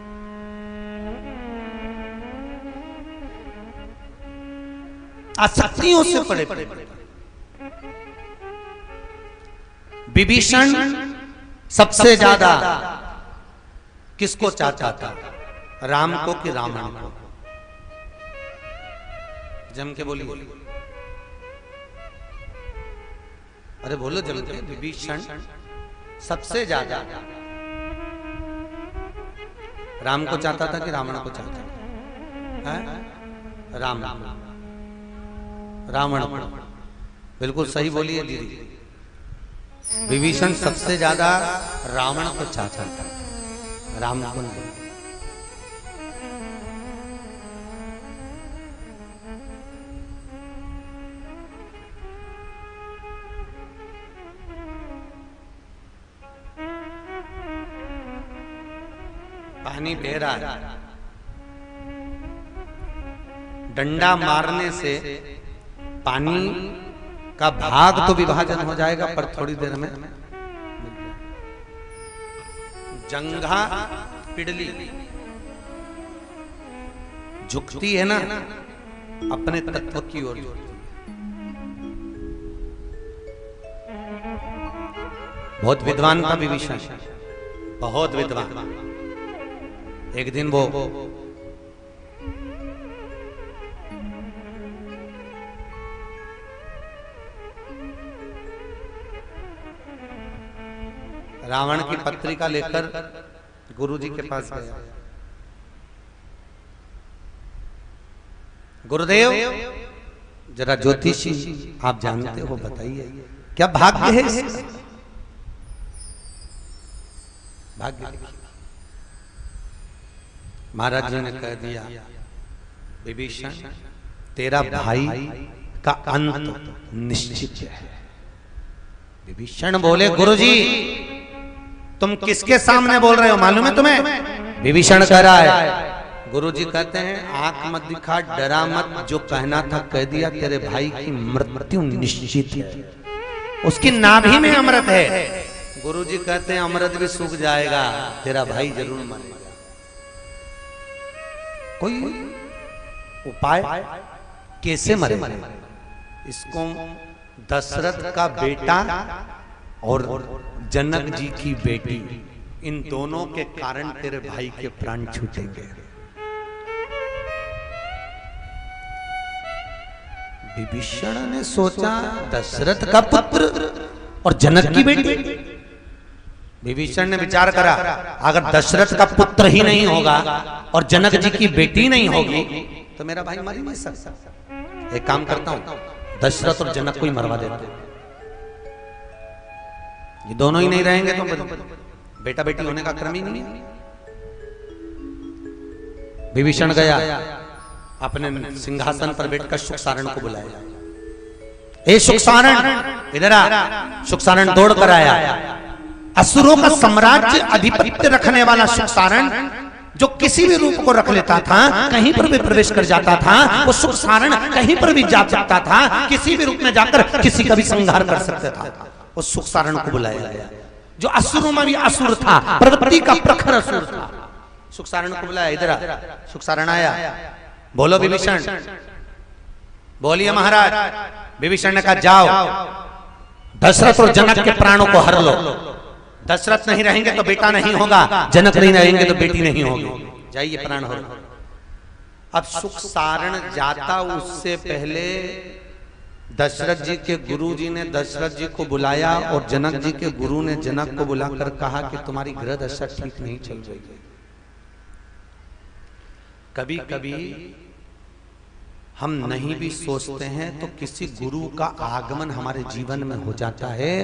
आसक्तियों से पड़े पड़े विभीषण सबसे ज्यादा किसको चाहता था? राम को कि रावण को? जम के बोली। अरे बोलो जम के। विभीषण सबसे ज्यादा राम को चाहता था कि रावण को चाहता था? राम, रावण। बिल्कुल सही बोली है दीदी। विभीषण सबसे ज्यादा रावण को चाहता था, राम को नहीं। पानी बह रहा है, डंडा मारने से पानी का भाग तो विभाजन हो जाएगा, पर थोड़ी देर में जंघा पिडली झुकती है ना अपने तत्व की ओर। बहुत विद्वान था विभीषण, बहुत विद्वान। एक दिन वो रावण की पत्रिका लेकर गुरुजी के पास गया। गुरुदेव जरा ज्योतिषी आप जानते हो, बताइए क्या भाग्य है इसका? भाग्य महाराज जी ने कह दिया, विभीषण तेरा भाई का अंत निश्चित है। विभीषण बोले, गुरुजी तुम किसके सामने बोल रहे हो, मालूम है तुम्हें? विभीषण कह रहा है। गुरुजी कहते हैं आंख मत दिखा, डरा मत, जो कहना था कह दिया। तेरे भाई की मृत्यु निश्चित है, उसकी नाभि में अमृत है। गुरुजी कहते हैं अमृत भी सूख जाएगा, तेरा भाई जरूर मरेगा। कोई उपाय कैसे मरे? इसको दशरथ का बेटा और जनक जी की बेटी, इन दोनों के कारण तेरे भाई के प्राण छूटेंगे। विभीषण ने सोचा दशरथ का पुत्र और जनक की बेटी। विभीषण ने विचार करा, अगर दशरथ का पुत्र ही नहीं होगा और जनक जी की बेटी नहीं होगी तो मेरा भाई मर ही नहीं सकता। एक काम करता हूं, दशरथ और जनक को ही मरवा देता हूं। ये दोनों ही नहीं रहेंगे तो बेटा बेटी होने का क्रम ही नहीं है। विभीषण गया, अपने सिंहासन पर बैठकर सुखसारण को बुलाया। ए सुखसारण, इधर आ। सुखसारण दौड़ कर आया। असुरों का साम्राज्य अधिपत्य रखने वाला सुखसारण, जो किसी भी रूप को रख लेता था, कहीं पर भी प्रवेश कर जाता था। वो सुखसारण कहीं पर भी जा सकता था, किसी भी रूप में जाकर किसी का भी संहार कर सकता था। उस सुखसारण को बुलाया गया, जो असुरों में भी असुर था, प्रवृत्ति का प्रखर असुर था। सुखसारण को बुलाया, इधर आ। सुखसारण आया। बोलो विभीषण। बोलिए महाराज। विभीषण ने कहा, जाओ दशरथ और जनक के प्राणों को हर लो। दशरथ नहीं रहेंगे तो बेटा नहीं होगा, जनक नहीं रहेंगे तो बेटी नहीं होगी। जाइए प्राण हो। अब सुखसारण जाता, उससे पहले दशरथ जी के गुरु जी ने दशरथ जी को बुलाया और जनक जी के गुरु ने जनक को बुलाकर कहा कि तुम्हारी ग्रह दशा ठीक नहीं चल रही है। कभी कभी हम नहीं भी सोचते हैं तो किसी गुरु का आगमन हमारे जीवन में हो जाता है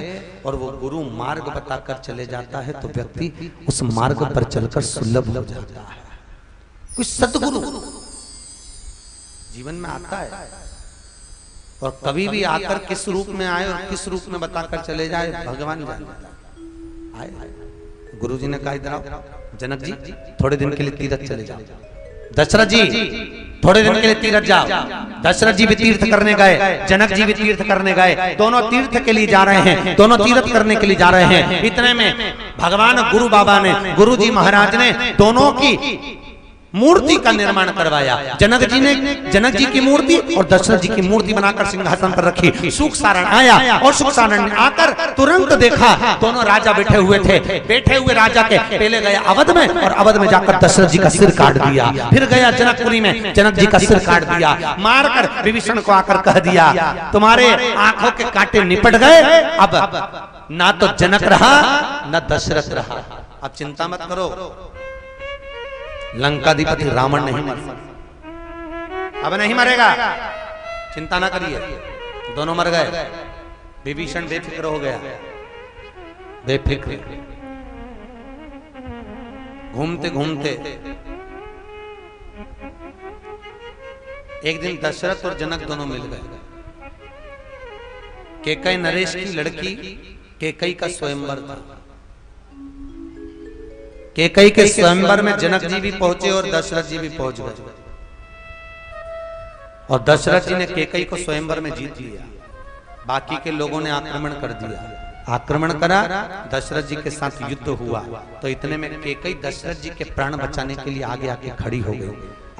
और वो गुरु मार्ग बताकर चले जाता है, तो व्यक्ति उस मार्ग पर चलकर सुलभ हो जाता है। कोई सद्गुरु जीवन में आता है और कभी भी आकर किस रूप में आए और किस रूप में बताकर चले जाए भगवान जानता है। गुरुजी ने कहा, इधर आओ जनक जी, थोड़े दिन के लिए तीर्थ चले जाओ। दशरथ जी थोड़े दिन के लिए तीर्थ जाओ। दशरथ जी भी तीर्थ करने गए, जनक जी भी तीर्थ करने गए। दोनों तीर्थ के लिए जा रहे हैं, दोनों तीर्थ करने के लिए जा रहे हैं। इतने में भगवान गुरु बाबा ने, गुरु जी महाराज ने दोनों की मूर्ति का निर्माण करवाया। जनक जी ने जनक जी की मूर्ति और दशरथ जी की मूर्ति बनाकर सिंहासन पर रखी। सुख सारण आया और सुख सारण ने आकर तुरंत देखा दोनों राजा बैठे हुए थे। बैठे हुए राजा के पहले गया अवध में और अवध में जाकर दशरथ जी का सिर काट दिया। फिर गया जनकपुरी में, जनक जी का सिर काट दिया। मारकर विभीषण को आकर कह दिया तुम्हारे आंखों के कांटे निपट गए, अब ना तो जनक रहा न दशरथ रहा। अब चिंता मत करो, लंकाधिपति रावण नहीं मर सकता, अब नहीं मरेगा, चिंता ना करिए। दोनों मर गए, विभीषण बेफिक्र हो गया, बेफिक्र। घूमते घूमते एक दिन दशरथ और जनक दोनों मिल गए। केकई नरेश की लड़की केकई का स्वयंवर था। केकई के स्वयंवर में जनक जी भी पहुंचे और दशरथ जी भी पहुंच गए। और दशरथ जी ने केकई को स्वयंवर में जीत लिया। बाकी के लोगों ने आक्रमण कर दिया। आक्रमण करा, दशरथ जी के साथ युद्ध हुआ। तो इतने में केकई दशरथ जी के प्राण बचाने के लिए आगे आके खड़ी हो गई।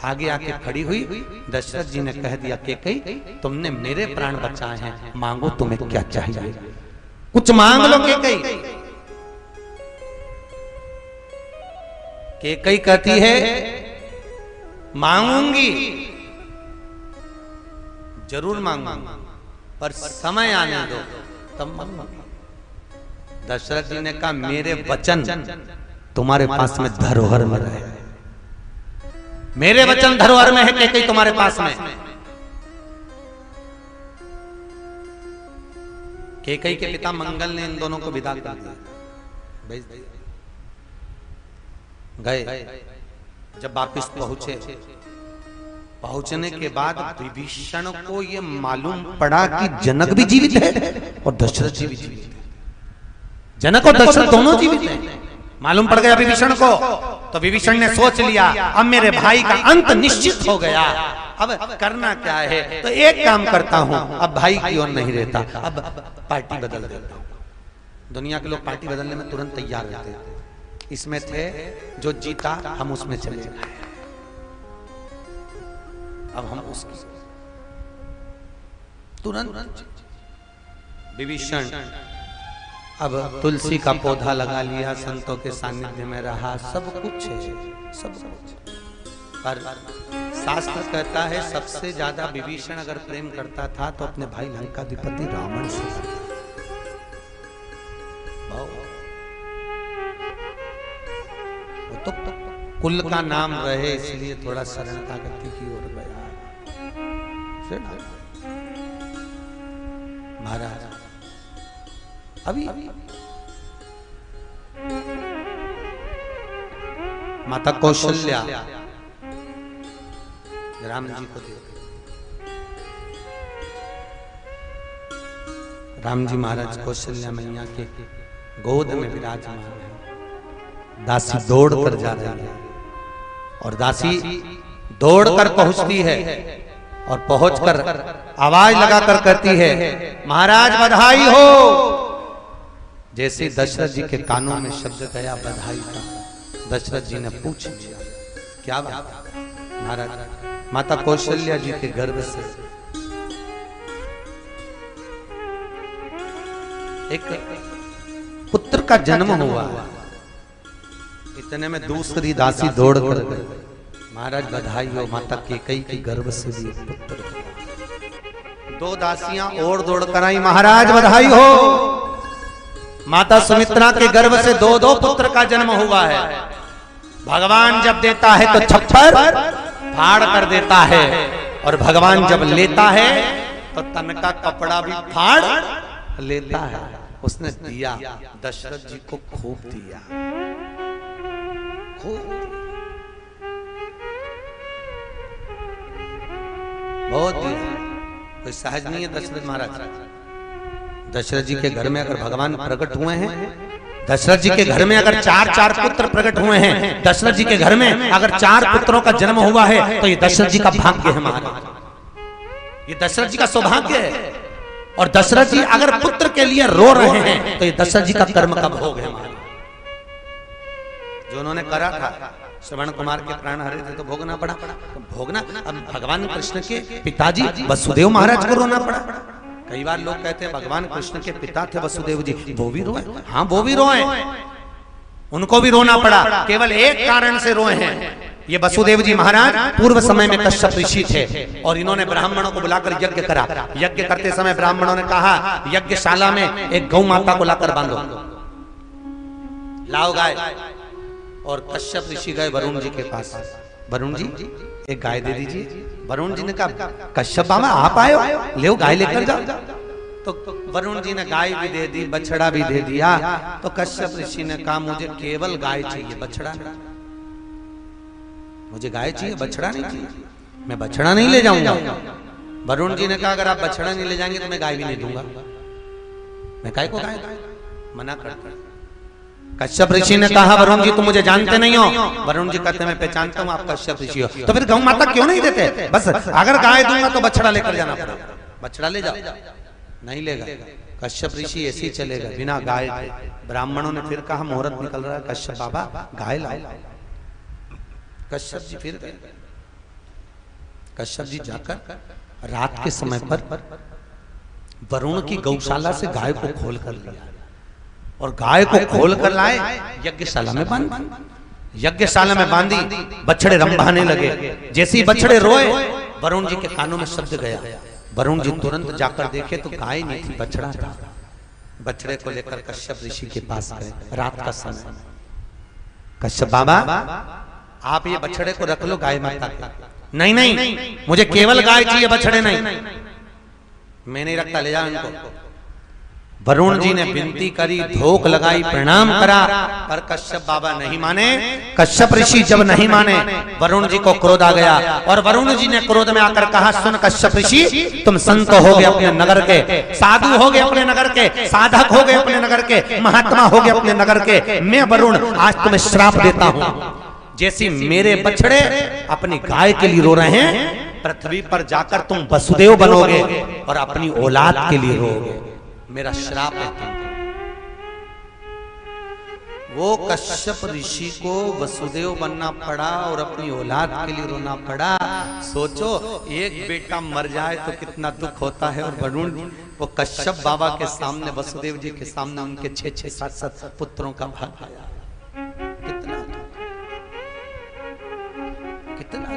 आगे आके खड़ी हुई, दशरथ जी ने कह दिया केकई तुमने मेरे प्राण बचाए हैं, मांगो तुम्हें क्या चाहिए, कुछ मांग लो केकई। केकई कहती है मांगूंगी, जरूर मांगूंगी, पर समय आने दो तब मांगूंगी। दशरथ जी ने कहा मेरे वचन तुम्हारे पास में धरोहर में रहे, मेरे वचन धरोहर में है केकई तुम्हारे पास में। केकई के पिता मंगल ने इन दोनों को विदा कर दिया, भेज दिया। गए, जब वापिस पहुंचे, पहुंचने के बाद विभीषण को यह मालूम पड़ा कि जनक भी जीवित है और दशरथ जी भी जीवित है। जनक और दशरथ दोनों जीवित हैं। मालूम पड़ गया विभीषण को। तो विभीषण ने सोच लिया अब मेरे भाई का अंत निश्चित हो गया, अब करना क्या है। तो एक काम करता हूं, अब भाई की ओर नहीं रहता, अब पार्टी बदल देता हूं। दुनिया के लोग पार्टी बदलने में तुरंत तैयार रहते हैं। इसमें थे जो जीता हम उसमें चले जाए, अब हम उसकी तुरंत। विभीषण अब तुलसी का पौधा लगा लिया, संतों के सानिध्य में रहा, सब कुछ है, सब कुछ। पर शास्त्र कहता है सबसे ज्यादा विभीषण अगर प्रेम करता था तो अपने भाई लंकाधिपति रावण से करता। तो कुल का नाम रहे इसलिए थोड़ा शरणता गति की ओर गया। महाराज अभी माता कौशल्या राम जी को देखते, राम जी महाराज कौशल्या मैया के गोद में विराजमान है। दासी दौड़ कर जा रही है और दासी दौड़ कर पहुंचती है और पहुंचकर आवाज लगाकर कहती है महाराज बधाई हो। जैसे दशरथ जी के कानों में शब्द गया बधाई का, दशरथ जी ने पूछ लिया क्या बात। महाराज माता कौशल्या जी के गर्भ से एक पुत्र का जन्म हुआ। इतने में दूसरी दासी दौड़ कर गई, महाराज बधाई हो, माता केकई के गर्भ से भी एक पुत्र हुआ। दो दासियां और दौड़ कर आई, महाराज बधाई हो, माता सुमित्रा के गर्भ से दो दो पुत्र का जन्म हुआ है। भगवान जब देता है तो छप्पर फाड़ कर देता है और भगवान जब लेता है तो तन का कपड़ा भी फाड़ लेता है। उसने दिया, दशरथ जी को खूब दिया, खूब बहुत दिया। कोई सहज नहीं है दशरथ महाराज। दशरथ जी के घर में अगर भगवान प्रकट हुए हैं, दशरथ जी के घर में अगर चार चार पुत्र प्रकट हुए हैं, दशरथ जी के घर में अगर 4 पुत्रों का जन्म हुआ है तो ये दशरथ जी का भाग्य है महाराज, ये दशरथ जी का सौभाग्य है। और दशरथ जी अगर पुत्र के लिए रो रहे हैं तो ये दशरथ जी का कर्म का भोग है महाराज। जो उन्होंने करा था श्रवण कुमार के प्राण हरे थे तो भोगना पड़ा। भोगना, अब भगवान कृष्ण के पिताजी वसुदेव महाराज को रोना पड़ा। कई बार लोग कहते हैं भगवान कृष्ण के पिता थे वसुदेव जी, वो भी रोए। हाँ वो भी रोए, उनको भी रोना पड़ा। केवल एक कारण से रोए हैं। ये वसुदेव जी महाराज पूर्व समय में कश्यप ऋषि थे और इन्होंने ब्राह्मणों को बुलाकर यज्ञ करा। यज्ञ करते समय ब्राह्मणों ने कहा यज्ञशाला में एक गौ माता को लाकर बांधो, लाओ गाय। और कश्यप ऋषि गए वरुण जी के पास, वरुण जी एक गाय दे दीजिए। वरुण जी ने कहा कश्यप बाबा आप आए हो, ले गाय लेकर जाओ। तो वरुण जी ने गाय भी दे दी, बछड़ा भी दे दिया। तो कश्यप ऋषि ने कहा मुझे केवल गाय चाहिए, बछड़ा नहीं, मुझे गाय चाहिए, बछड़ा नहीं चाहिए, मैं बछड़ा नहीं ले जाऊंगा। वरुण जी ने कहा अगर आप बछड़ा नहीं ले जाएंगे तो मैं गाय भी नहीं दूंगा। मैं गाय को गाय मना करता। कश्यप ऋषि ने कहा वरुण जी तुम मुझे जानते नहीं हो। वरुण जी कहते मैं पहचानता हूं आप कश्यप ऋषि हो। तो फिर गौ माता क्यों नहीं देते? बस अगर गाय दूंगा तो बछड़ा लेकर जाना पड़ेगा, बछड़ा ले जाओ। नहीं लेगा। कश्यप ऋषि ऐसे ही चलेगा बिना गाय। ब्राह्मणों ने फिर कहा मुहूर्त निकल रहा है, कश्यप बाबा गाय लाओ। कश्यप जी फिर गए। कश्यप जी जाकर रात के समय पर वरुण की गौशाला से गाय को खोल कर लिया और गाय को खोल कर लाए, यज्ञशाला में बांधी। यज्ञशाला में बांधी, बछड़े रंभाने लगे। जैसे ही बछड़े रोए वरुण जी के कानों में शब्द गया। वरुण जी तुरंत जाकर देखे तो गाय नहीं थी, बछड़ा था। बछड़े को लेकर कश्यप ऋषि के पास गए रात का समय। कश्यप बाबा आप ये बछड़े को रख लो गाय माता के। नहीं नहीं मुझे केवल गाय चाहिए, बछड़े नहीं। मैं नहीं रखता, ले जाओ इनको। वरुण जी ने विनती करी, धोख लगाई, प्रणाम करा, पर कश्यप बाबा नहीं माने। कश्यप ऋषि जब नहीं माने वरुण जी को क्रोध आ गया और वरुण जी ने क्रोध में आकर कहा सुन कश्यप ऋषि तुम संत हो गए अपने नगर के, साधु हो गए अपने नगर के, साधक हो गए अपने नगर के, महात्मा हो गए अपने नगर के। मैं वरुण आज तुम्हें श्राप देता हूं। जैसे मेरे बछड़े अपनी गाय के लिए रो रहे हैं, पृथ्वी पर जाकर तुम वसुदेव बनोगे और अपनी औलाद के लिए रोओगे। मेरा श्राप है तुमको। वो कश्यप ऋषि को वसुदेव बनना पड़ा और अपनी औलाद के लिए रोना पड़ा। सोचो एक बेटा मर जाए तो कितना दुख होता है। और वरुण वो कश्यप बाबा के सामने, वसुदेव जी के सामने उनके 6-6, 7-7 पुत्रों का भाग आया। कितना कितना।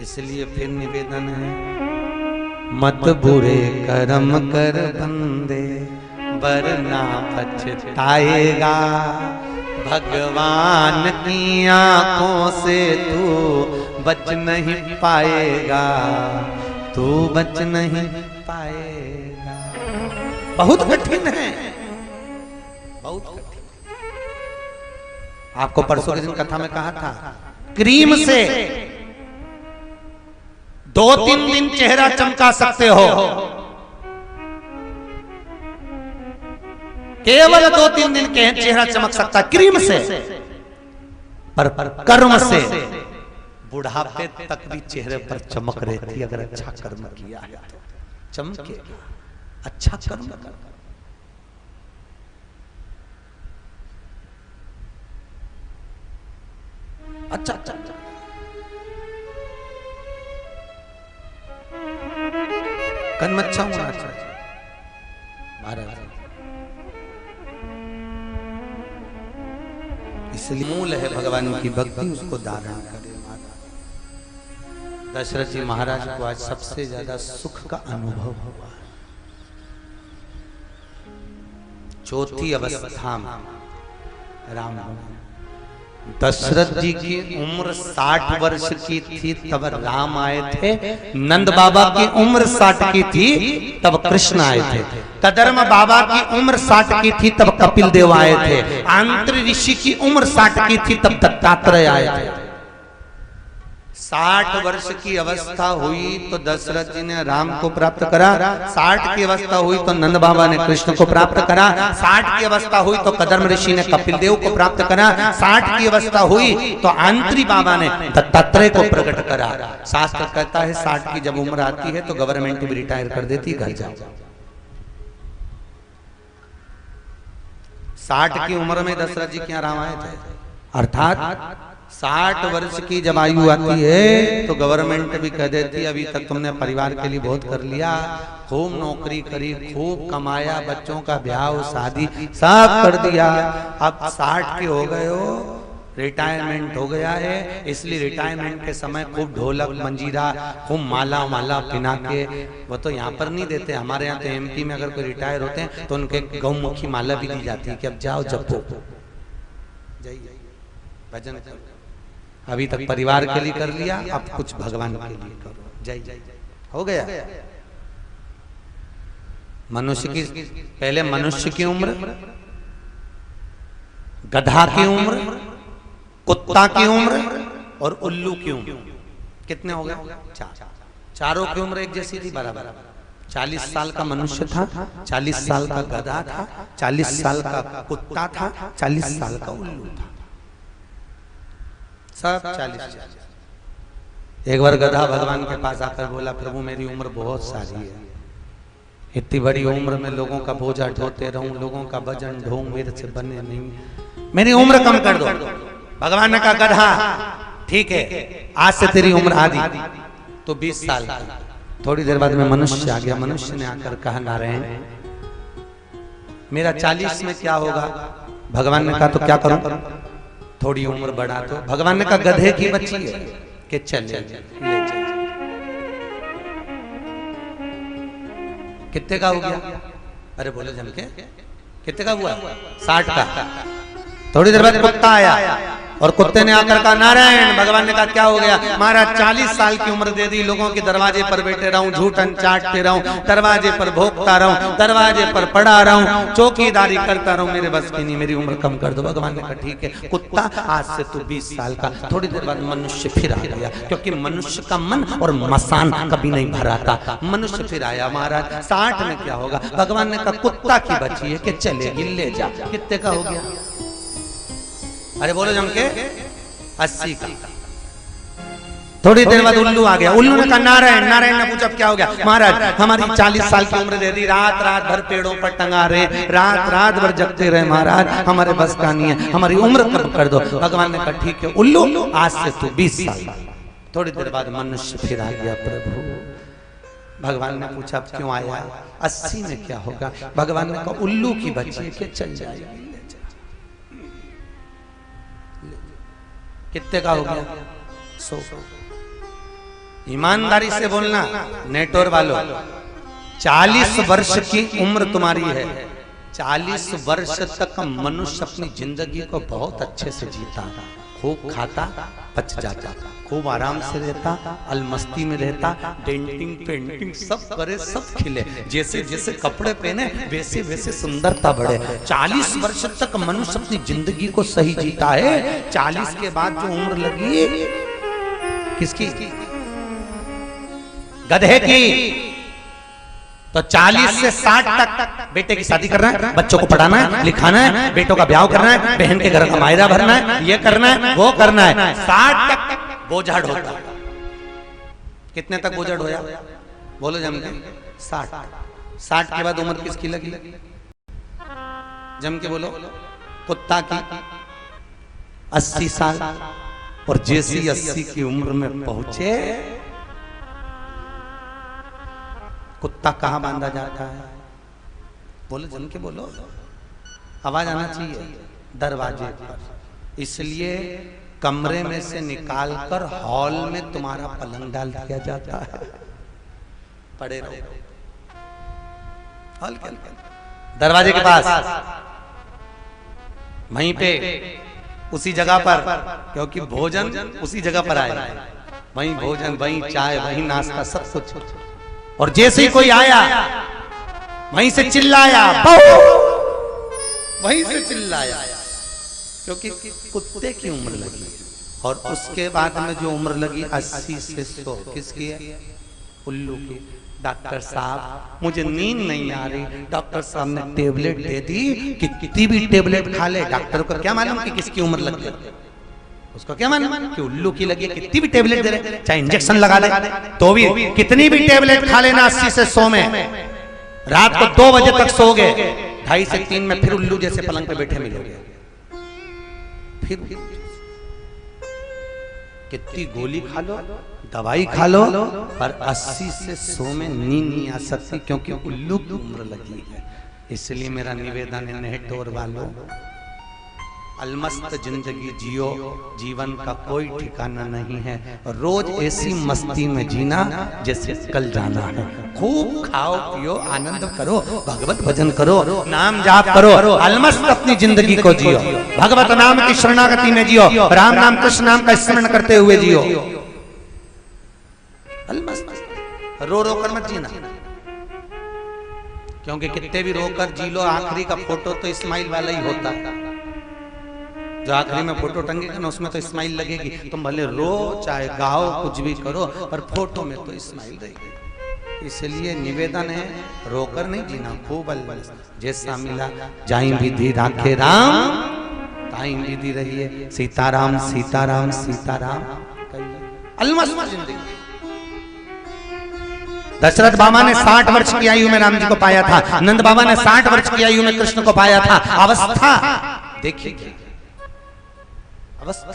इसलिए फिर निवेदन है मत बुरे कर्म कर बंदे वरना पछताएगा। भगवान की आंखों से तू बच नहीं पाएगा, तू बच नहीं पाएगा। बहुत कठिन है, बहुत कठिन। आपको परसों के दिन कथा में कहा था क्रीम से 2-3 दिन चेहरा चमका सकते हो, केवल 2-3 दिन के चेहरा चमक सकता क्रीम से, पर कर्म से बुढ़ापे तक भी चेहरे पर चमक रहती। अगर अच्छा कर्म किया है तो चमकेगा। अच्छा कर्म कर, अच्छा अच्छा कर्म अच्छा होना चाहिए महाराज। इसलिए मूल है भगवान की भक्ति, उसको धारण करे महाराज। दशरथ जी महाराज को आज सबसे ज्यादा सुख का अनुभव हुआ। चौथी अवस्था में राम, दशरथ जी की उम्र 60 वर्ष की थी तब राम आए थे। नंद बाबा की उम्र 60 की थी तब कृष्ण आए थे। कदर्म बाबा की उम्र 60 की थी तब कपिल देव आए थे। आंत्र ऋषि की उम्र 60 की थी तब दत्तात्रेय आए थे। 60 वर्ष की अवस्था हुई तो दशरथ जी ने राम को प्राप्त करा। 60 की अवस्था हुई तो नंद बाबा ने कृष्ण को प्राप्त करा। 60 की अवस्था हुई तो कदर्म ऋषि ने कपिल देव को प्राप्त करा। 60 की अवस्था हुई तो आंत्री बाबा ने दत्तात्रेय को प्रकट करा। शास्त्र कहता है 60 की जब उम्र आती है तो गवर्नमेंट भी रिटायर कर देती, घर जाओ। 60 की उम्र में दशरथ जी क्या राम आए थे? अर्थात 60 वर्ष की जब आयु आती है तो गवर्नमेंट भी कह देती है अभी तक तुमने परिवार के लिए बहुत कर लिया, खूब नौकरी करी, खूब कमाया, बच्चों का ब्याह शादी सब कर दिया, अब 60 के हो गए हो, रिटायरमेंट हो गया है, इसलिए रिटायरमेंट के समय खूब ढोलक मंजीरा खूब माला माला पिना के, वो तो यहाँ पर नहीं देते, हमारे यहाँ तो एमपी में अगर कोई रिटायर होते हैं तो उनके गौमुखी माला भी दी जाती है कि अब जाओ जपो, जाइए भजन करो, अभी तक परिवार के लिए कर लिया, अब कुछ भगवान के लिए करो, जाइए, हो गया। मनुष्य की पहले मनुष्य की उम्र, गधा की उम्र, कुत्ता की उम्र और उल्लू की उम्र कितने हो गए? चारों की उम्र एक जैसी थी, बराबर। 40 साल का मनुष्य था, 40 साल का गधा था, 40 साल का कुत्ता था, 40 साल का उल्लू था, सब 40। एक बार गधा भगवान के पास आकर बोला, प्रभु मेरी उम्र बहुत सारी है, इतनी बड़ी उम्र में लोगों का बोझा ढोते रहूं, लोगों का वजन ढोऊं, मेरे से बने नहीं, मेरी उम्र कम कर दो। भगवान ने कहा गधा ठीक है, आज से तेरी उम्र आधी, तो 20 साल। थोड़ी देर बाद में मनुष्य आ गया, मनुष्य ने आकर कहा नारायण मेरा 40 में क्या होगा? भगवान ने कहा तो क्या करूं? थोड़ी उम्र बढ़ा दो। भगवान ने कहा गधे की बच्ची है कि चल ले चल। कितने का हो गया? अरे बोले जम के कितने का हुआ? 60 का। थोड़ी देर बाद कुत्ता आया और कुत्ते ने आकर कहा नारायण। भगवान ने कहा क्या हो गया? महाराज 40 साल की उम्र दे दी, लोगों के दरवाजे पर बैठे रहूं, झूठन चाटते रहूं, दरवाजे पर भोंकता रहूं, दरवाजे पर पड़ा रहूं, चौकीदारी करता रहूं, मेरे बस की नहीं, मेरी उम्र कम कर दो। भगवान ने कहा ठीक है कुत्ता, आज से तू 20 साल का। थोड़ी देर बाद मनुष्य फिर आ गया, क्योंकि मनुष्य का मन और मसान कभी नहीं भरा था। मनुष्य फिर आया, महाराज 60 में क्या होगा? भगवान ने कहा कुत्ता की बच्ची है कि चलेगी, ले जा। कितने का हो गया? अरे बोलो जम के 80 का। थोड़ी देर बाद उल्लू आ गया। उल्लू ने कहा नारायण। नारायण ने पूछा क्या हो गया? महाराज हमारी 40 साल की उम्र दे दी, रात रात भर पेड़ों पर टंगा रहे, रात रात भर जगते रहे, महाराज हमारे बस का नहीं है, हमारी उम्र कम कर दो। भगवान ने कहा ठीक है उल्लू, आज से तू 20 साल। थोड़ी देर बाद मनुष्य फिर आ गया। प्रभु भगवान ने पूछा क्यों आया? 80 में क्या होगा? भगवान ने कहा उल्लू की बच्ची के चल जाएगी। कितने का हो गया? 100। ईमानदारी से बोलना नेटवर्क वालों, 40 वर्ष की उम्र तुम्हारी है, 40 वर्ष तक मनुष्य अपनी जिंदगी को बहुत अच्छे से जीता, खूब खाता, पच जाता, खूब आराम से रहता, अलमस्ती में रहता, डेंटिंग पेंटिंग सब करे, सब खिले, जैसे जैसे कपड़े पहने वैसे वैसे सुंदरता बढ़े। 40 वर्ष तक मनुष्य अपनी जिंदगी को सही जीता है। 40 के बाद जो उम्र लगी किसकी? गधे की। तो 40 से 60 तक बेटे की शादी करना है, बच्चों को पढ़ाना है, लिखाना है, बेटों का ब्याह करना है, बहन के घर का मायरा भरना है, ये करना है, वो करना है। 60 तक बोझा ढोता। कितने तक बोझा ढोया? बोलो जम के 60। 60 के बाद उम्र किसकी लगी? जम के बोलो। कुत्ता की 80 साल। और जैसी 80 की उम्र में पहुंचे, कुत्ता कहां बांधा जाता है? बोलो जम के बोलो, आवाज आना चाहिए। दरवाजे पर। इसलिए कमरे में से निकालकर हॉल में तुम्हारा पलंग डाल दिया जाता है, पड़े रहो हॉल के दरवाजे के पास, वहीं पे उसी जगह पर, क्योंकि भोजन उसी जगह पर आए, वहीं भोजन, वहीं चाय, वहीं नाश्ता, सब कुछ। और जैसे ही कोई आया वहीं से चिल्लाया, वहीं से चिल्लाया, क्योंकि कुत्ते की उम्र लगी। और उसके बाद में जो उम्र लगी 80 से 100 किसकी है? उल्लू की। डॉक्टर साहब मुझे नींद नहीं आ रही, डॉक्टर साहब ने टेबलेट दे दी कि कितनी भी टेबलेट खा ले, डॉक्टर को क्या मालूम कि किसकी उम्र लग गई? उसको क्या मालूम कि उल्लू की लगी? कितनी भी टेबलेट दे रहे, चाहे इंजेक्शन लगा ले तो भी, कितनी भी टेबलेट खा लेना 80 से 100 में, रात को 2 बजे तक सो गए, 2:30 से 3 में फिर उल्लू जैसे पलंग पे बैठे मिलोगे, फिर कितनी गोली खा लो, दवाई खा लो, पर 80 से 100 में नींद नहीं आ सकती, क्योंकि उल्लू की उम्र लगी है। इसलिए मेरा निवेदन है नेटोर वालों, अलमस्त जिंदगी जियो, जीवन का कोई ठिकाना नहीं है। रोज ऐसी मस्ती में जीना जैसे कल जाना है। खूब खाओ पियो, आनंद करो, भगवत भजन करो, नाम जाप करो, अलमस्त अपनी जिंदगी को जियो, भगवत नाम की शरणागति में जियो, राम नाम कृष्ण नाम का स्मरण करते हुए जियो। अलमस्त रो रो कर मत जीना, क्योंकि कितने भी रोकर जी लो, आखिरी का फोटो तो इस्माइल वाला ही होता है। जो आखिरी में फोटो टंगेगा ना, उसमें तो इस्माइल लगेगी। तुम भले रो चाहे गाओ कुछ भी करो, पर फोटो में तो इस्माइल रहेगी। इसलिए निवेदन है, रोकर नहीं जीना, खूब जैसा मिला जाई विधि राखे राम, ताई विधि रहिए सीताराम सीताराम सीताराम। अलमस्त जिंदगी। दशरथ बाबा ने 60 वर्ष की आयु में राम जी को पाया था, नंद बाबा ने 60 वर्ष की आयु में कृष्ण को पाया था। अवस्था देखिए, अवस्था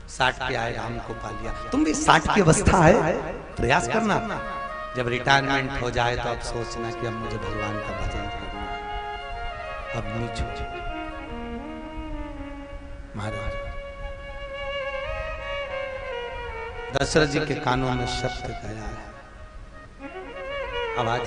60 के आए राम को पा लिया। तुम भी 60 की अवस्था है, प्रयास करना। जब रिटायरमेंट हो जाए तो अब सोचना कि अब मुझे भगवान का भजन करना, अब नीचे महाराज। दशरथ जी के कानों में शब्द गया है, आवाज।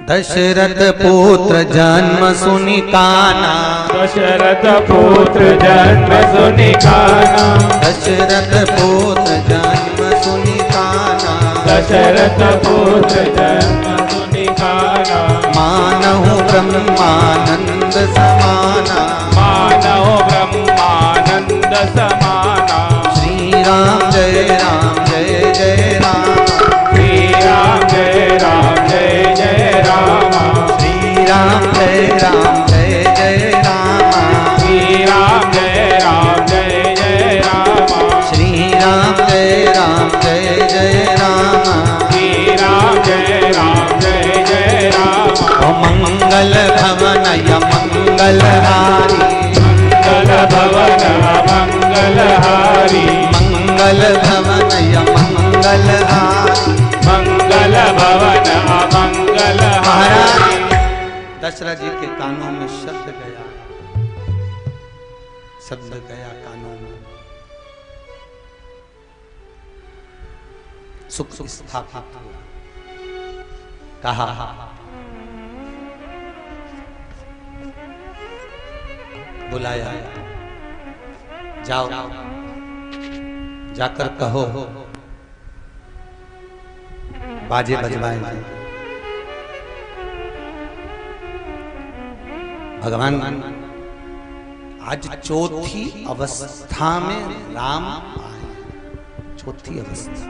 दशरथ पुत्र जन्म सुनि काना, दशरथ पुत्र जन्म सुनि काना, दशरथ पुत्र जन्म सुनि काना, दशरथ पुत्र जन्म सुनि काना। मानहु ब्रह्मानंद समाना, मानहु ब्रह्मानंद समाना। श्री राम जय राम जय जय राम, श्री राम जय राम जय जय राम, श्री राम जय राम जय जय राम, श्री राम जय राम जय जय राम, श्री राम जय राम जय जय राम, श्री राम जय राम जय जय राम। ओ मंगल भवन य मंगल हारी, मंगल भवन मंगल हारी, मंगल भवन य मंगल हारी। मंगल भवन अमंगल हारी। दशरथ जी के कानों में शब्द गया, शब्द गया कानों में, सुख स्थापित हुआ। कहा बुलाया, जाओ जाकर कहो बाजे बजवाएंगे। भगवान आज चौथी अवस्था में राम आए, चौथी अवस्था।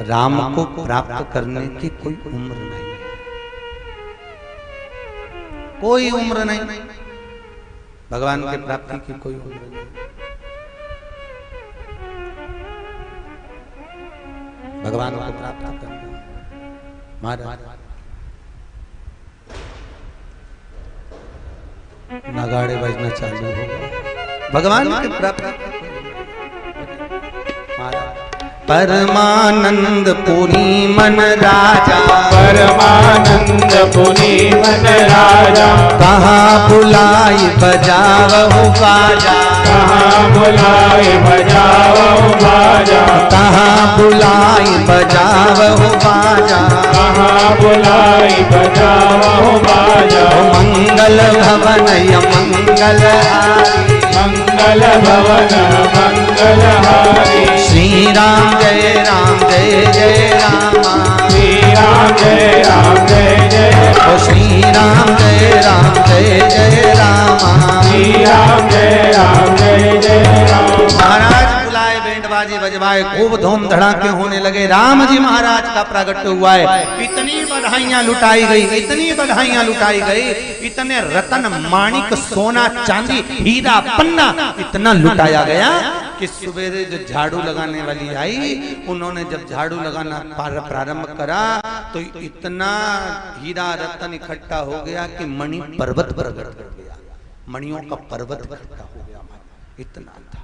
राम को प्राप्त करने की कोई उम्र नहीं, कोई उम्र नहीं, भगवान के प्राप्ति की कोई उम्र नहीं। भगवान को प्राप्त करना महाराज। नगाड़े बजना चालू होगा, भगवान के प्राप्त महाराज। परमानंद पुरी मन राजा, परमानंद पुरी मन राजा। कहाँ बुलाई बजावहु बाजा, कहाँ बुलाए बजाओ बाजा, कहाँ बुलाई बजावहु बाजा। कहाँ बुलाए बजाओ बाजा। मंगल भवन य मंगल हारी, मंगल भवन मंगल हारी। श्री राम जय जय राम, श्री राम जय राम जय जय। ओ श्री राम जय जय राम, श्री राम जय राम जय जय राम। महाराज बुलाए, बैंड बाजे बजवाए, खूब धूम धड़ाके होने लगे। राम जी महाराज का प्रगट हुआ है। इतनी बधाइयां लुटाई गई, इतनी बधाइयां लुटाई गई, इतने रतन माणिक सोना चांदी हीरा पन्ना इतना लुटाया गया कि सवेरे जो झाड़ू लगाने वाली आई, उन्होंने जब झाड़ू लगाना प्रारंभ करा तो इतना हीरा रतन इकट्ठा हो गया कि मणि पर्वत प्रकट कर गया। मणियों का पर्वत इकट्ठा हो गया, इतना था।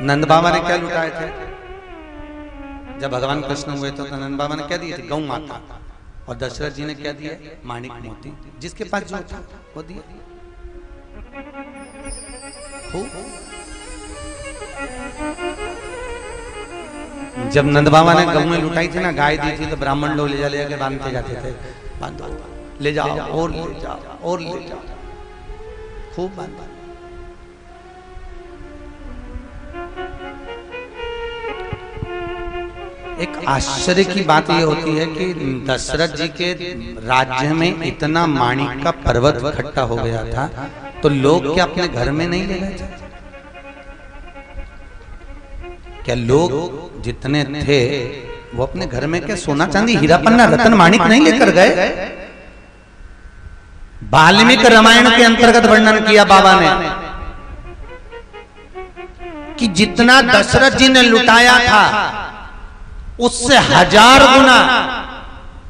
नंद बाबा ने क्या लुटाए थे जब भगवान कृष्ण हुए तो नंद बाबा ने क्या दिए थे? गौ माता। और दशरथ जी ने क्या दिया? माणिक मोती। जिसके पास जो था वो दिया। जब नंद बाबा ने गऊ में लुटाई थी ना, गाय दी थी, तो ब्राह्मण लोग ले जाके बांधते जाते थे, बांधो, ले जाओ और ले जाओ और ले जाओ, खूब बांधा। एक आश्चर्य की बात यह होती है कि दशरथ जी के राज्य में इतना माणिक का पर्वत इकट्ठा हो गया था, तो लोग क्या अपने घर में नहीं ले गए थे? क्या लोग जितने थे वो अपने घर में क्या सोना चांदी हीरा पन्ना रतन माणिक नहीं लेकर गए? वाल्मीकि रामायण के अंतर्गत वर्णन किया बाबा ने कि जितना दशरथ जी ने लुटाया था उससे 1000 गुना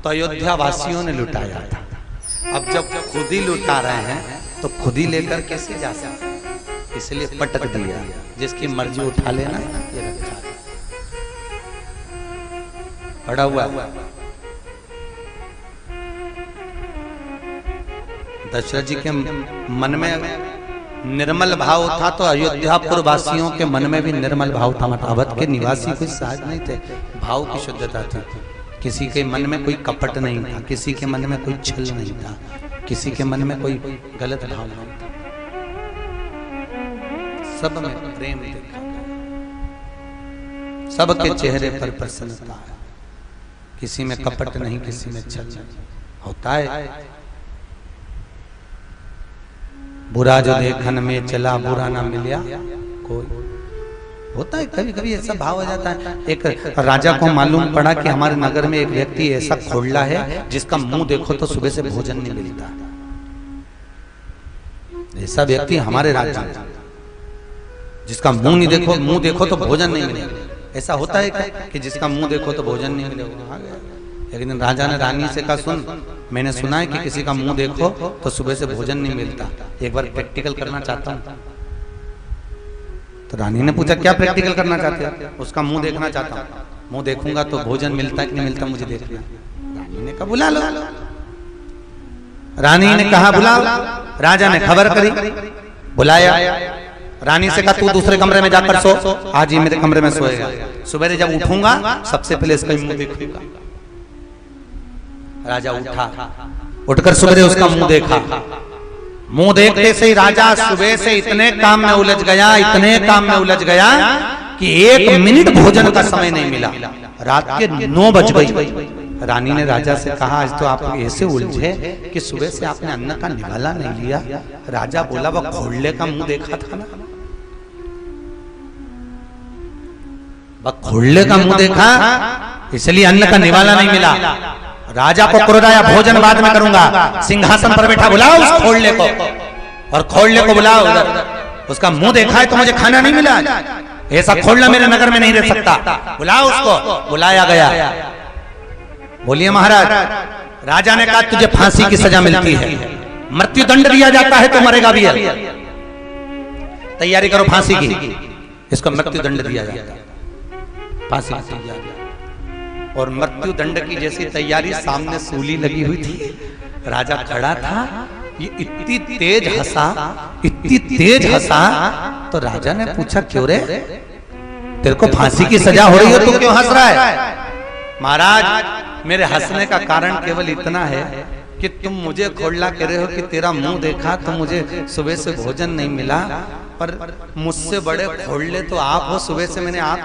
तो अयोध्या वासियों ने लुटाया था। अब जब खुद ही लुटा रहे हैं तो खुद ही लेकर कैसे जा सकते? इसलिए पटक दिया, जिसकी मर्जी उठा लेना। ये रखा पड़ा हुआ। दशरथ जी के मन में निर्मल भाव था तो अयोध्यापुर वासियों के मन में भी निर्मल भाव था। मतलब अवध के निवासी कोई सहज नहीं थे, भाव की शुद्धता थी। किसी के मन में कोई कपट नहीं था, किसी के मन में कोई छल नहीं था, किसी के मन में कोई गलत भाव नहीं था। सब में प्रेम देखा, सबके चेहरे पर प्रसन्नता है, किसी में कपट नहीं, किसी में छल नहीं। होता है बुरा जो देखन में चला बुरा ना मिलिया कोई। होता है कभी कभी ऐसा भाव हो जाता है। एक राजा को मालूम पड़ा कि हमारे नगर में एक व्यक्ति ऐसा खोलला है जिसका मुंह देखो तो सुबह से भोजन नहीं मिलता। ऐसा व्यक्ति हमारे राज्य में, जिसका मुंह नहीं देखो, मुंह देखो तो भोजन नहीं मिलेगा। ऐसा होता है क्या कि जिसका मुंह देखो तो भोजन नहीं मिलेगा? एक दिन राजा ने रानी से कहा, सुन, मैंने सुना है कि किसी का मुंह देखो तो सुबह से भोजन नहीं मिलता, एक बार प्रैक्टिकल करना चाहता हूं। तो रानी ने पूछा, क्या प्रैक्टिकल करना चाहते हो? उसका मुंह देखना चाहता हूं। मुंह देखूंगा तो भोजन मिलता है कि नहीं मिलता मुझे देखना। रानी ने कहा, बुला लो। रानी ने कहा बुलाओ। राजा ने खबर करी, बुलाया। रानी से कहा, तू दूसरे कमरे में जाकर सो, आज ही मेरे कमरे में सोएगा। सुबह जब उठूंगा सबसे पहले इसका मुंह देखूंगा। राजा उठा, उठकर सुबह उसका मुंह देखा। मुंह देखते से ही राजा सुबह से इतने काम में उलझ गया, इतने काम में उलझ गया कि 1 मिनट भोजन का समय नहीं मिला। रात के 9 बज गई। रानी ने राजा से कहा, आज तो आप ऐसे उलझे कि सुबह से आपने अन्न का निवाला नहीं लिया। राजा बोला, वह खोलने का मुंह देखा था ना, वह खोलने का मुंह देखा, इसलिए अन्न का निवाला नहीं मिला। राजा को क्रोध आया, भोजन बाद में करूंगा, सिंहासन पर बैठा, बुलाओ उस खोलने को। और खोलने को बुलाओ उधर, उसका मुंह देखा है तो मुझे खाना नहीं मिला, ऐसा खोलना मेरे नगर में नहीं रह सकता, बुलाओ उसको। बुलाया गया। बोलिए महाराज। राजा ने कहा, तुझे फांसी की सजा मिलती है, मृत्यु दंड दिया जाता है तो मरेगा भी। तैयारी करो फांसी की, इसको मृत्यु दंड दिया जाता है। फांसी की तैयारी और मृत्यु दंड की जैसी तैयारी, सामने सूली लगी हुई थी। राजा खड़ा था, ये इतनी तेज हंसा, इतनी तेज हंसा। तो राजा ने पूछा, क्यों रे, तेरे को फांसी की सजा हो रही है, तू क्यों हंस रहा है? महाराज, मेरे हंसने का कारण केवल इतना है कि तुम मुझे खोलना कह रहे हो कि तेरा मुंह देखा तो मुझे सुबह से भोजन नहीं मिला, पर मुझसे बड़े खोलने तो आप हो। सुबह से मैंने आंख